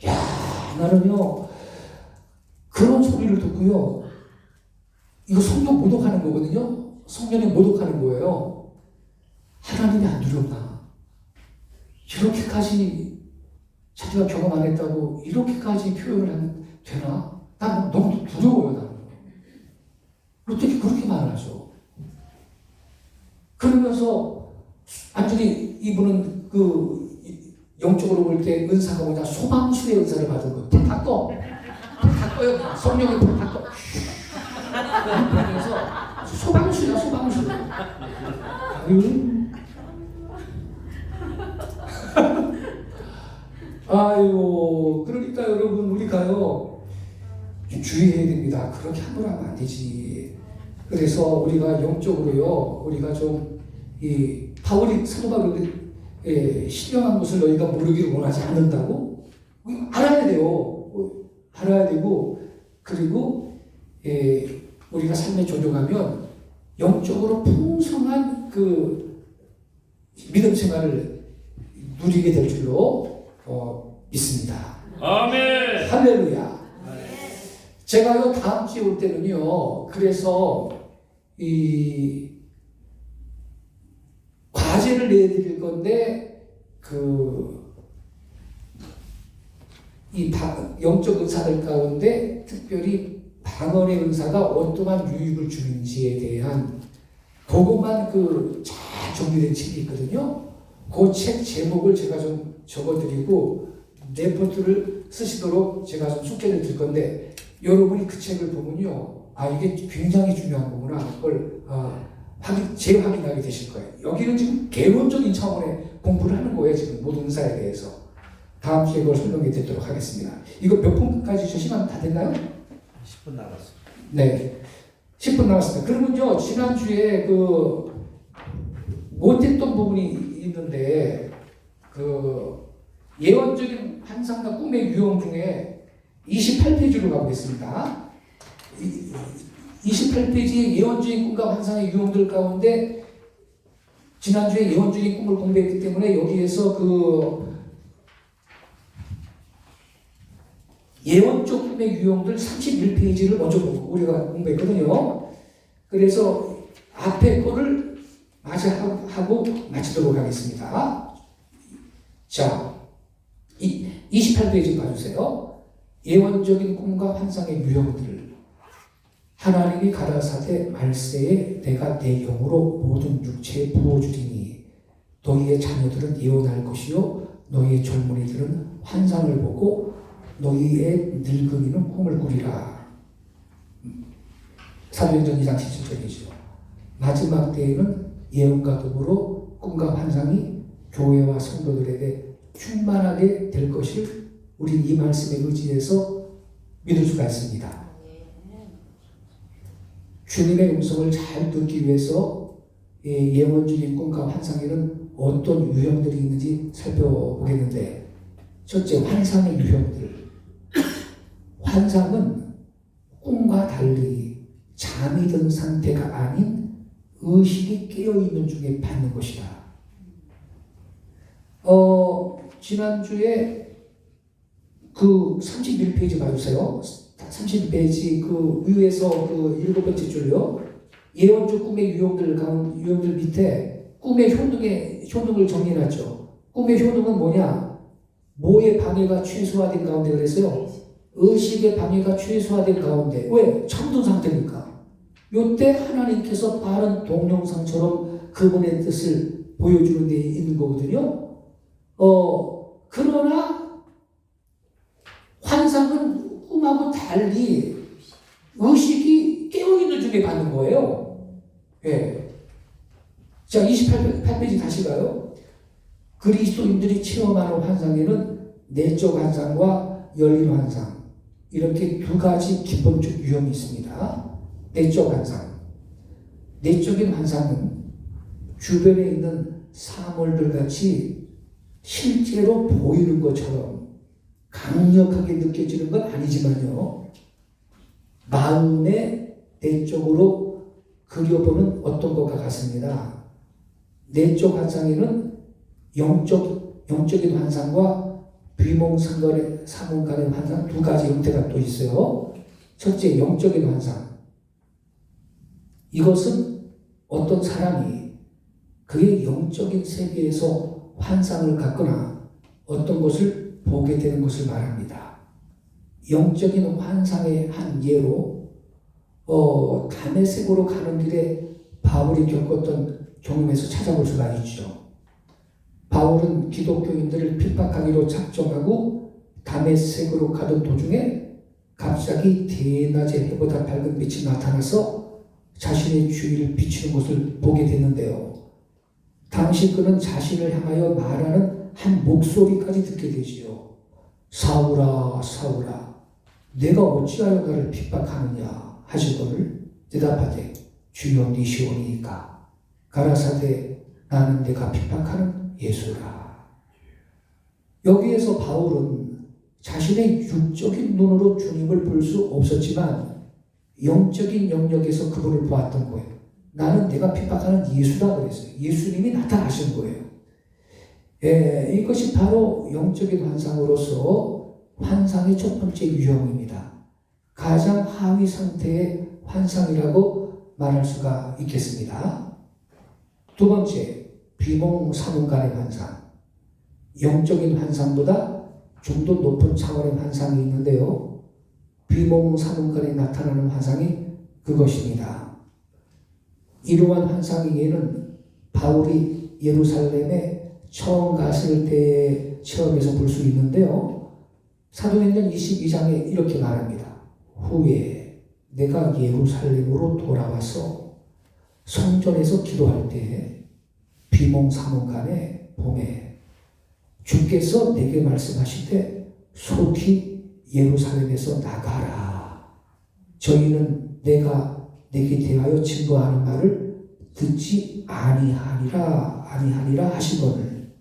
야, 나는요 그런 소리를 듣고요 이거 성령 모독하는 거거든요. 성령이 모독하는 거예요. 하나님이 안 두렵나? 이렇게까지 자기가 경험 안 했다고 이렇게까지 표현을 하면 되나? 난 너무 두려워요. 나는. 어떻게 그렇게 말을 하죠? 그러면서 완전히 이분은 그 영적으로 볼 때 은사가 뭐냐 소방수의 은사를 받은 거예요. 불 다 꺼. 성령이 불 다 꺼. 그러면서 소방수야 소방수. 아이고 그러니까 여러분 우리가요 주의해야 됩니다. 그렇게 함부로 하면 안 되지. 그래서 우리가 영적으로요 우리가 좀 이 바울이 사도 바울이 신령한 것을 너희가 모르기를 원하지 않는다고 알아야 돼요. 알아야 되고 그리고 우리가 삶에 조정하면 영적으로 풍성한 그 믿음 생활을 누리게 될 줄로 믿습니다. 아멘. 할렐루야. 제가요 다음 주에 올 때는요 그래서 이 과제를 내드릴 건데 이 영적 은사들 가운데 특별히 방언의 은사가 어떠한 유익을 주는지에 대한 그것만 잘 정리된 책이 있거든요. 그 책 제목을 제가 좀 적어드리고 레포트를 쓰시도록 제가 좀 숙제를 드릴 건데 여러분이 그 책을 보면요 이게 굉장히 중요한 거구나 그걸 재확인하게 되실 거예요. 여기는 지금 개론적인 차원의 공부를 하는 거예요. 지금 모든 은사에 대해서. 다음 주에 그걸 설명해 드리도록 하겠습니다. 이거 몇 분까지 저 시간 다 됐나요? 10분 남았습니다. 네, 10분 남았습니다. 그러면요 지난주에 못했던 부분이 있는데 예언적인 환상과 꿈의 유형 중에 28페이지로 가보겠습니다. 28페이지의 예언적인 꿈과 환상의 유형들 가운데 지난주에 예언적인 꿈을 공부했기 때문에 여기에서 예언적 꿈의 유형들 31페이지를 먼저 우리가 공부했거든요. 그래서 앞에 거를 하고 마치도록 하겠습니다. 자, 28페이지 봐주세요. 예언적인 꿈과 환상의 유형들. 하나님이 가라사대 말세에 내가 내 영으로 모든 육체에 부어주리니 너희의 자녀들은 예언할 것이요 너희의 젊은이들은 환상을 보고 너희의 늙은이는 꿈을 꾸리라. 사도행전 2장 17절이죠. 마지막 때에는 예언과 더불어 꿈과 환상이 교회와 성도들에게 충만하게 될 것을 우리 이 말씀에 의지해서 믿을 수가 있습니다. 주님의 음성을 잘 듣기 위해서 예언적인 꿈과 환상에는 어떤 유형들이 있는지 살펴보겠는데 첫째, 환상의 유형들. 환상은 꿈과 달리 잠이 든 상태가 아닌 의식이 깨어있는 중에 받는 것이다. 지난주에 그 31페이지 봐주세요. 31페이지 그 위에서 그 7번째 줄요. 예언주 꿈의 유형들 밑에 꿈의 효능을 정리해놨죠. 꿈의 효능은 뭐냐? 뭐의 방해가 최소화된 가운데 그랬어요. 의식의 방해가 최소화된 가운데. 왜? 잠든 상태니까. 요때 하나님께서 빠른 동영상처럼 그분의 뜻을 보여주는 데 있는 거거든요. 그러나 환상은 꿈하고 달리 의식이 깨어있는 중에 받는 거예요. 예. 자, 28페이지 다시 가요. 그리스도인들이 체험하는 환상에는 내적 환상과 열린 환상, 이렇게 두 가지 기본적 유형이 있습니다. 내적 환상. 내적인 환상은 주변에 있는 사물들 같이 실제로 보이는 것처럼 강력하게 느껴지는 건 아니지만요. 마음에 내적으로 그려보는 어떤 것과 같습니다. 내적 환상에는 영적인 환상과 비몽사몽간의 환상 두 가지 형태가 또 있어요. 첫째, 영적인 환상. 이것은 어떤 사람이 그의 영적인 세계에서 환상을 갖거나 어떤 것을 보게 되는 것을 말합니다. 영적인 환상의 한 예로 다메섹으로 가는 길에 바울이 겪었던 경험에서 찾아볼 수가 있죠. 바울은 기독교인들을 핍박하기로 작정하고 다메섹으로 가던 도중에 갑자기 대낮에 해보다 밝은 빛이 나타나서 자신의 주위를 비추는 것을 보게 됐는데요. 당시 그는 자신을 향하여 말하는 한 목소리까지 듣게 되지요. 사울아, 사울아, 내가 어찌하여 나를 핍박하느냐 하시거늘 대답하되 주여 니시오니이까 가라사대 나는 내가 핍박하는 예수라. 여기에서 바울은 자신의 육적인 눈으로 주님을 볼 수 없었지만 영적인 영역에서 그분을 보았던 거예요. 나는 내가 핍박하는 예수다 그랬어요. 예수님이 나타나신 거예요. 이것이 바로 영적인 환상으로서 환상의 첫 번째 유형입니다. 가장 하위 상태의 환상이라고 말할 수가 있겠습니다. 두 번째, 비몽사몽간의 환상. 영적인 환상보다 좀 더 높은 차원의 환상이 있는데요. 비몽사몽간에 나타나는 환상이 그것입니다. 이러한 환상에는 바울이 예루살렘에 처음 갔을 때의 체험에서 볼 수 있는데요. 사도행전 22장에 이렇게 말합니다. 후에 내가 예루살렘으로 돌아와서 성전에서 기도할 때 비몽사몽간에 봄에 주께서 내게 말씀하시되 속히 예루살렘에서 나가라. 저희는 내가 내게 대하여 증거하는 말을 듣지 아니하니라 하시거늘.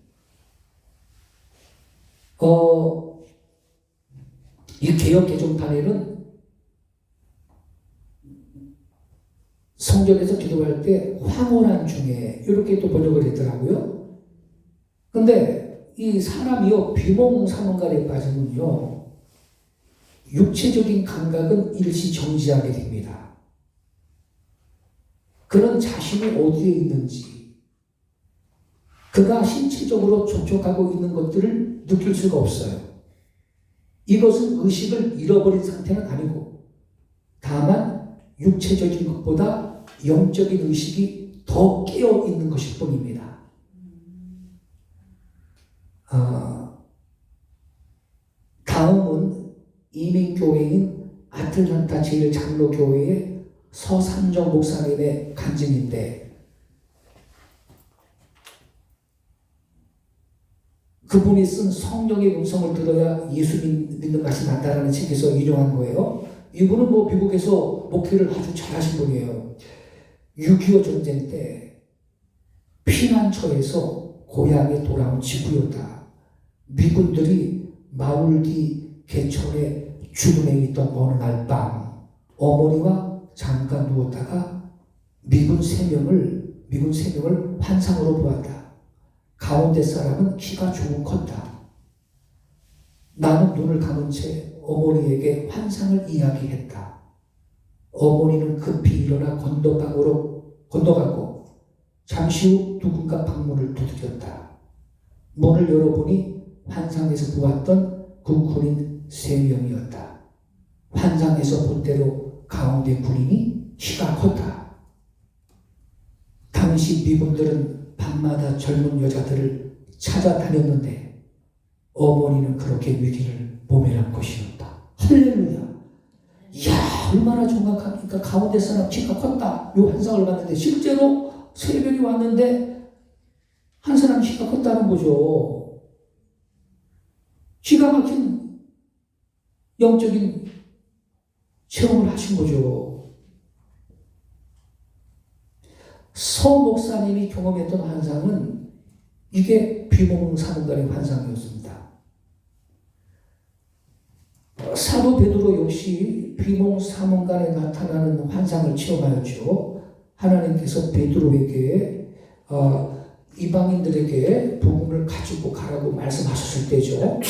이 개역 개정판에는 성전에서 기도할 때 황홀한 중에 이렇게 또 번역을 했더라고요. 근데 이 사람이요 비몽사몽간에 빠지면요 육체적인 감각은 일시 정지하게 됩니다. 그는 자신이 어디에 있는지, 그가 신체적으로 접촉하고 있는 것들을 느낄 수가 없어요. 이것은 의식을 잃어버린 상태는 아니고 다만 육체적인 것보다 영적인 의식이 더 깨어 있는 것일 뿐입니다. 다음은 이민교회인 아틀란타 제일장로교회의 서삼정 목사님의 간증인데, 그분이 쓴 성령의 음성을 들어야 예수 믿는 맛이 난다라는 책에서 인용한 거예요. 이분은 미국에서 목회를 아주 잘하신 분이에요. 6.25 전쟁 때 피난처에서 고향에 돌아온 직후였다. 미군들이 마울기 개천에 주둔해 있던 어느 날 밤 어머니와 잠깐 누웠다가 미군 세 명을 환상으로 보았다. 가운데 사람은 키가 조금 컸다. 나는 눈을 감은 채 어머니에게 환상을 이야기했다. 어머니는 급히 일어나 건너갔고 잠시 후 누군가 방문을 두드렸다. 문을 열어보니 환상에서 보았던 그 군인 3명이었다. 환상에서 본 대로 가운데 군인이 키가 컸다. 당시 미군들은 밤마다 젊은 여자들을 찾아다녔는데 어머니는 그렇게 위기를 모면한 것이었다. 할렐루야. 이야, 얼마나 정확합니까? 가운데 사람 키가 컸다. 이 환상을 봤는데 실제로 3명이 왔는데 한 사람 키가 컸다는 거죠. 기가 막힌 영적인 체험을 하신 거죠. 서 목사님이 경험했던 환상은 이게 비몽사몽간의 환상이었습니다. 사도 베드로 역시 비몽사몽간에 나타나는 환상을 체험하였죠. 하나님께서 베드로에게 이방인들에게 복음을 가지고 가라고 말씀하셨을 때죠.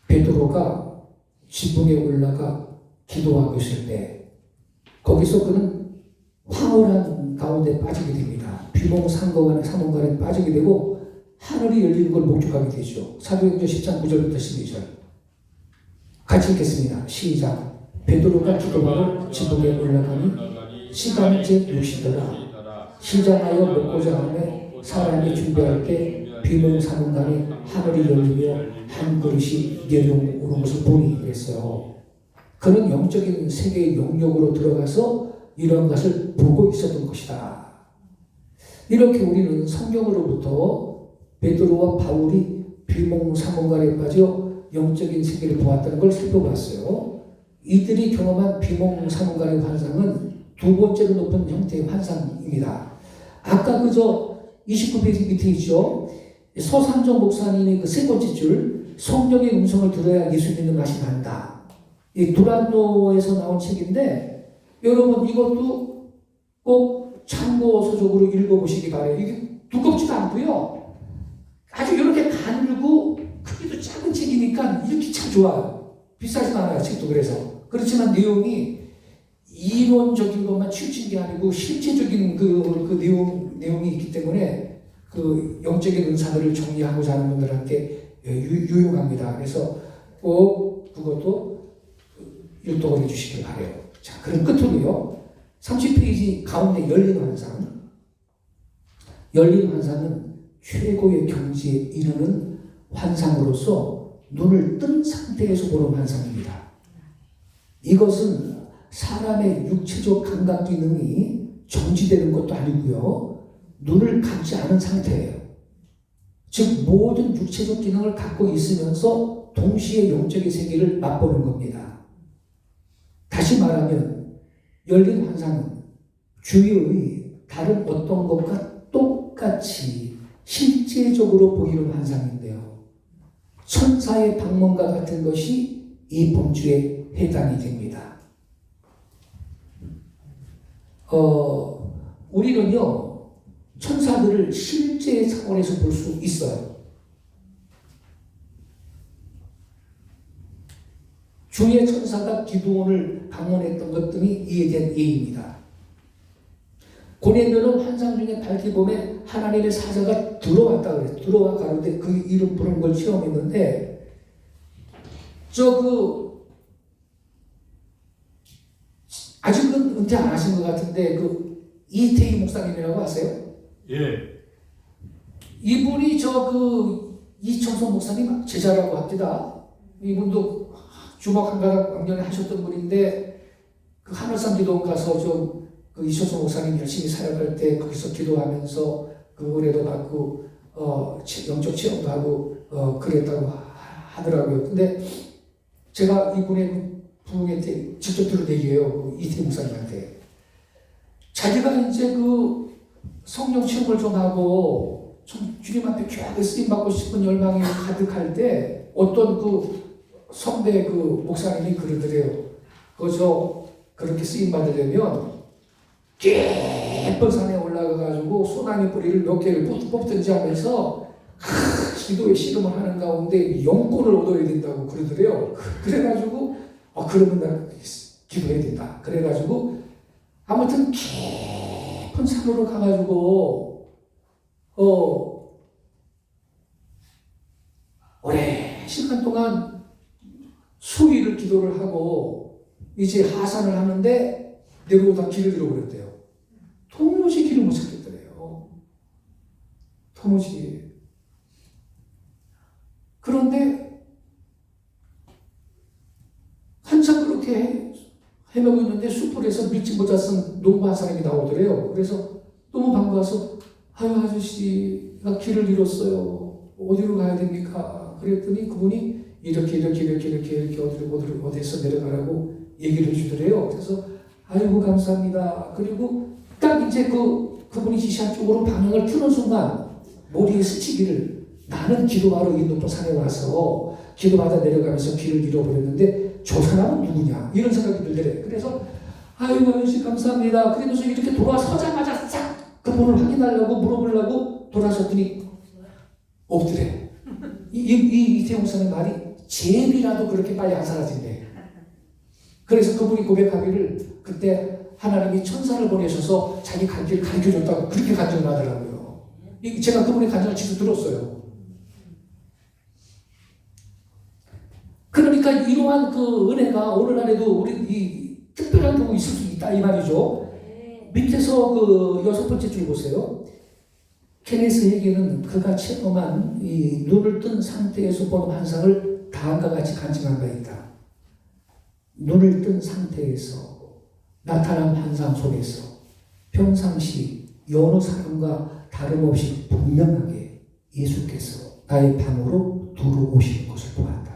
베드로가 지붕에 올라가 기도하고 있을 때 거기서 그는 황홀한 가운데 빠지게 됩니다. 비몽사몽간에 빠지게 되고 하늘이 열리는 걸 목격하게 되죠. 사도행전 10장 9절부터 12절 같이 읽겠습니다. 시작. 베드로가 기도하고 지붕에 올라가니 시간이 제 6시더라. 시장하여 먹고자 하며 사람이 준비할 때 비몽사몽간에 하늘이 열리며 한 그릇이 내려오는 것을 보니 그랬어요. 그는 영적인 세계의 영역으로 들어가서 이런 것을 보고 있었던 것이다. 이렇게 우리는 성경으로부터 베드로와 바울이 비몽사몽간에 빠져 영적인 세계를 보았다는 걸 살펴봤어요. 이들이 경험한 비몽사몽간의 환상은 두 번째로 높은 형태의 환상입니다. 아까 그저 29페이지 밑에 있죠. 서상정 목사님이 그 세 번째 줄 성령의 음성을 들어야 예수 믿는 맛이 난다. 이 두란노에서 나온 책인데 여러분 이것도 꼭 참고 서적으로 읽어보시기 바래요. 이게 두껍지도 않고요. 아주 이렇게 가늘고 크기도 작은 책이니까 읽기 참 좋아요. 비싸지도 않아요. 책도 그래서. 그렇지만 내용이 이론적인 것만 치우친 게 아니고 실제적인 그 내용이 있기 때문에 그 영적인 은사들을 정리하고자 하는 분들한테 유용합니다. 그래서 꼭 그것도 율동을 해주시길 바래요. 자, 그럼 끝으로요. 30페이지 가운데 열린 환상. 열린 환상은 최고의 경지에 이르는 환상으로서 눈을 뜬 상태에서 보는 환상입니다. 이것은 사람의 육체적 감각 기능이 정지되는 것도 아니고요. 눈을 감지 않은 상태예요. 즉 모든 육체적 기능을 갖고 있으면서 동시에 영적인 세계를 맛보는 겁니다. 다시 말하면 열린 환상은 주위의 다른 어떤 것과 똑같이 실제적으로 보이는 환상인데요. 천사의 방문과 같은 것이 이 범주에 해당이 됩니다. 우리는요, 천사들을 실제 차원에서 볼 수 있어요. 주의 천사가 기드온을 방문했던 것 등이 이에 대한 예입니다. 고넬료는 환상 중에 밝게 보면 하나님의 사자가 들어왔다 그래요. 들어와 가는데 그 이름 부르는 걸 체험했는데 아직은 은퇴 안 하신 것 같은데 그 이태희 목사님이라고 아세요? 예. 이분이 이청선 목사님 제자라고 합니다. 이분도 주먹 한 가닥 왕년에 하셨던 분인데 그 하늘산 기도원 가서 그 이청선 목사님 열심히 사역할 때 거기서 기도하면서 그 은혜도 받고 영적 체험도 하고 그랬다고 하더라고요. 근데 제가 이분의 부흥한테 직접 들은 얘기예요. 그 이태희 목사님한테. 자기가 이제 그 성령 체험을 좀 하고 좀 주님 앞에 귀하게 쓰임받고 싶은 열망이 가득할 때 어떤 그 선배 그 목사님이 그러더래요. 그저 그렇게 쓰임 받으려면 깊은 산에 올라가가지고 소나무 뿌리를 몇 개를 뽑든지 하면서 기도의 씨름을 하는 가운데 영권을 얻어야 된다고 그러더래요. 그래가지고 그러면 나 기도해야 된다. 그래가지고 아무튼 깊은 산으로 가가지고 오랜 시간 동안 수일을 기도를 하고 이제 하산을 하는데 내려오다 길을 잃어버렸대요. 도무지 길을 못 찾겠더래요. 도무지. 그런데 한참 그렇게 헤매고 있는데 숲을에서 믿지 못했던 농부 한 사람이 나오더래요. 그래서 너무 반가워서 아유 아저씨가 길을 잃었어요. 어디로 가야 됩니까? 그랬더니 그분이 이렇게 어디서 내려가라고 얘기를 해주더래요. 그래서 아이고 감사합니다. 그리고 딱 이제 그분이 지시한 쪽으로 방향을 트는 순간 머리에 스치기를 나는 기도하러 이 높은 산에 와서 기도하다 내려가면서 길을 잃어버렸는데 저 사람은 누구냐 이런 생각이 들더래. 그래서 아이고 아저씨 감사합니다. 그러면서 이렇게 돌아서자마자 싹 그분을 확인하려고 물어보려고 돌아섰더니 없더래. 이태용 사는 말이 제비라도 그렇게 빨리 안 사라진대. 그래서 그분이 고백하기를 그때 하나님이 천사를 보내셔서 자기 갈 길을 가르쳐줬다고 그렇게 간증을 하더라고요. 제가 그분의 간증을 직접 들었어요. 그러니까 이러한 그 은혜가 오늘날에도 우리 이 특별한 경우 있을 수 있다 이 말이죠. 밑에서 그 6번째 줄 보세요. 케네스에게는 그가 체험한 이 눈을 뜬 상태에서 본 환상을 다음과 같이 간증한 바 있다. 눈을 뜬 상태에서 나타난 환상 속에서 평상시 여느 사람과 다름없이 분명하게 예수께서 나의 방으로 들어오시는 것을 보았다.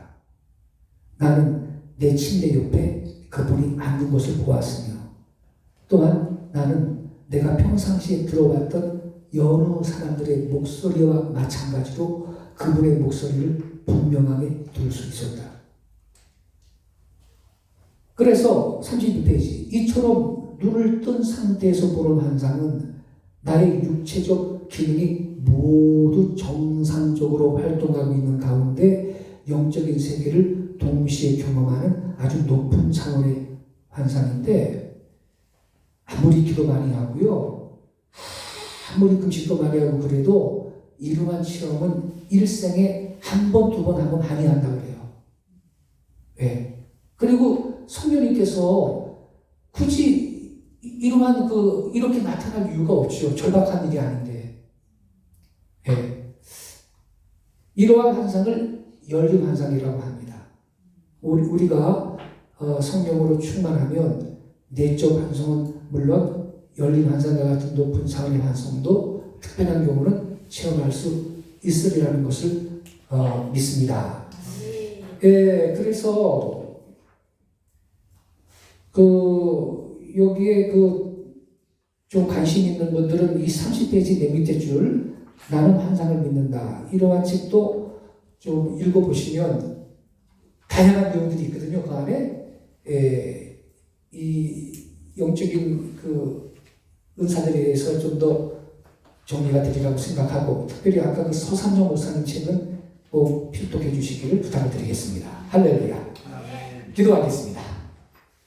나는 내 침대 옆에 그분이 앉는 것을 보았으며 또한 나는 내가 평상시에 들어봤던 여느 사람들의 목소리와 마찬가지로 그분의 목소리를 분명하게 들을 수 있었다. 그래서 32페이지 이처럼 눈을 뜬 상태에서 보는 환상은 나의 육체적 기능이 모두 정상적으로 활동하고 있는 가운데 영적인 세계를 동시에 경험하는 아주 높은 차원의 환상인데 아무리 기도 많이 하고요. 아무리 금식도 많이 하고 그래도 이러한 체험은 일생에 한 번, 두 번 하면 많이 한다고 그래요. 네. 그리고 성령님께서 굳이 이러한 이렇게 나타날 이유가 없죠. 절박한 일이 아닌데. 네. 이러한 환상을 열린 환상이라고 합니다. 우리가 성령으로 충만하면 내적 환상은 물론 열린 환상과 같은 높은 차원의 환상도 특별한 경우는 체험할 수 있으리라는 것을 믿습니다. 예, 그래서 여기에 좀 관심 있는 분들은 이 30페이지 내 밑에 줄 나는 환상을 믿는다. 이러한 책도 좀 읽어보시면 다양한 내용들이 있거든요. 그 안에 이 영적인 은사들에 대해서 좀 더 정리가 되리라고 생각하고 특별히 아까 그 서삼영 목사님 책은 꼭 필독해 주시기를 부탁을 드리겠습니다. 할렐루야. 기도하겠습니다.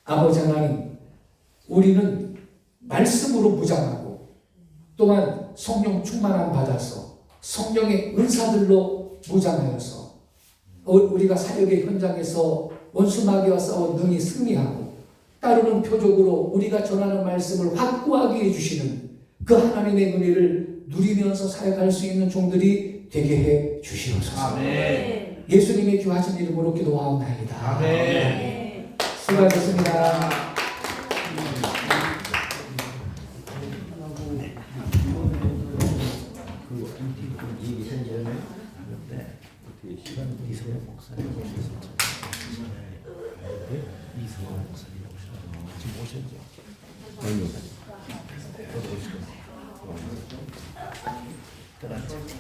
아버지 하나님, 우리는 말씀으로 무장하고 또한 성령 충만함 받아서 성령의 은사들로 무장하여서 우리가 사역의 현장에서 원수 마귀와 싸워 능히 승리하고 따르는 표적으로 우리가 전하는 말씀을 확고하게 해주시는 그 하나님의 은혜를 누리면서 사역할 수 있는 종들이 되게 해 주시옵소서. 아멘. 예수님의 귀하신 이름으로 기도하옵나이다. 아멘. 수고하셨습니다. 이성호 목사님 오셔서 이성호 목사님 오셔서 지금 오셨죠? 아니요.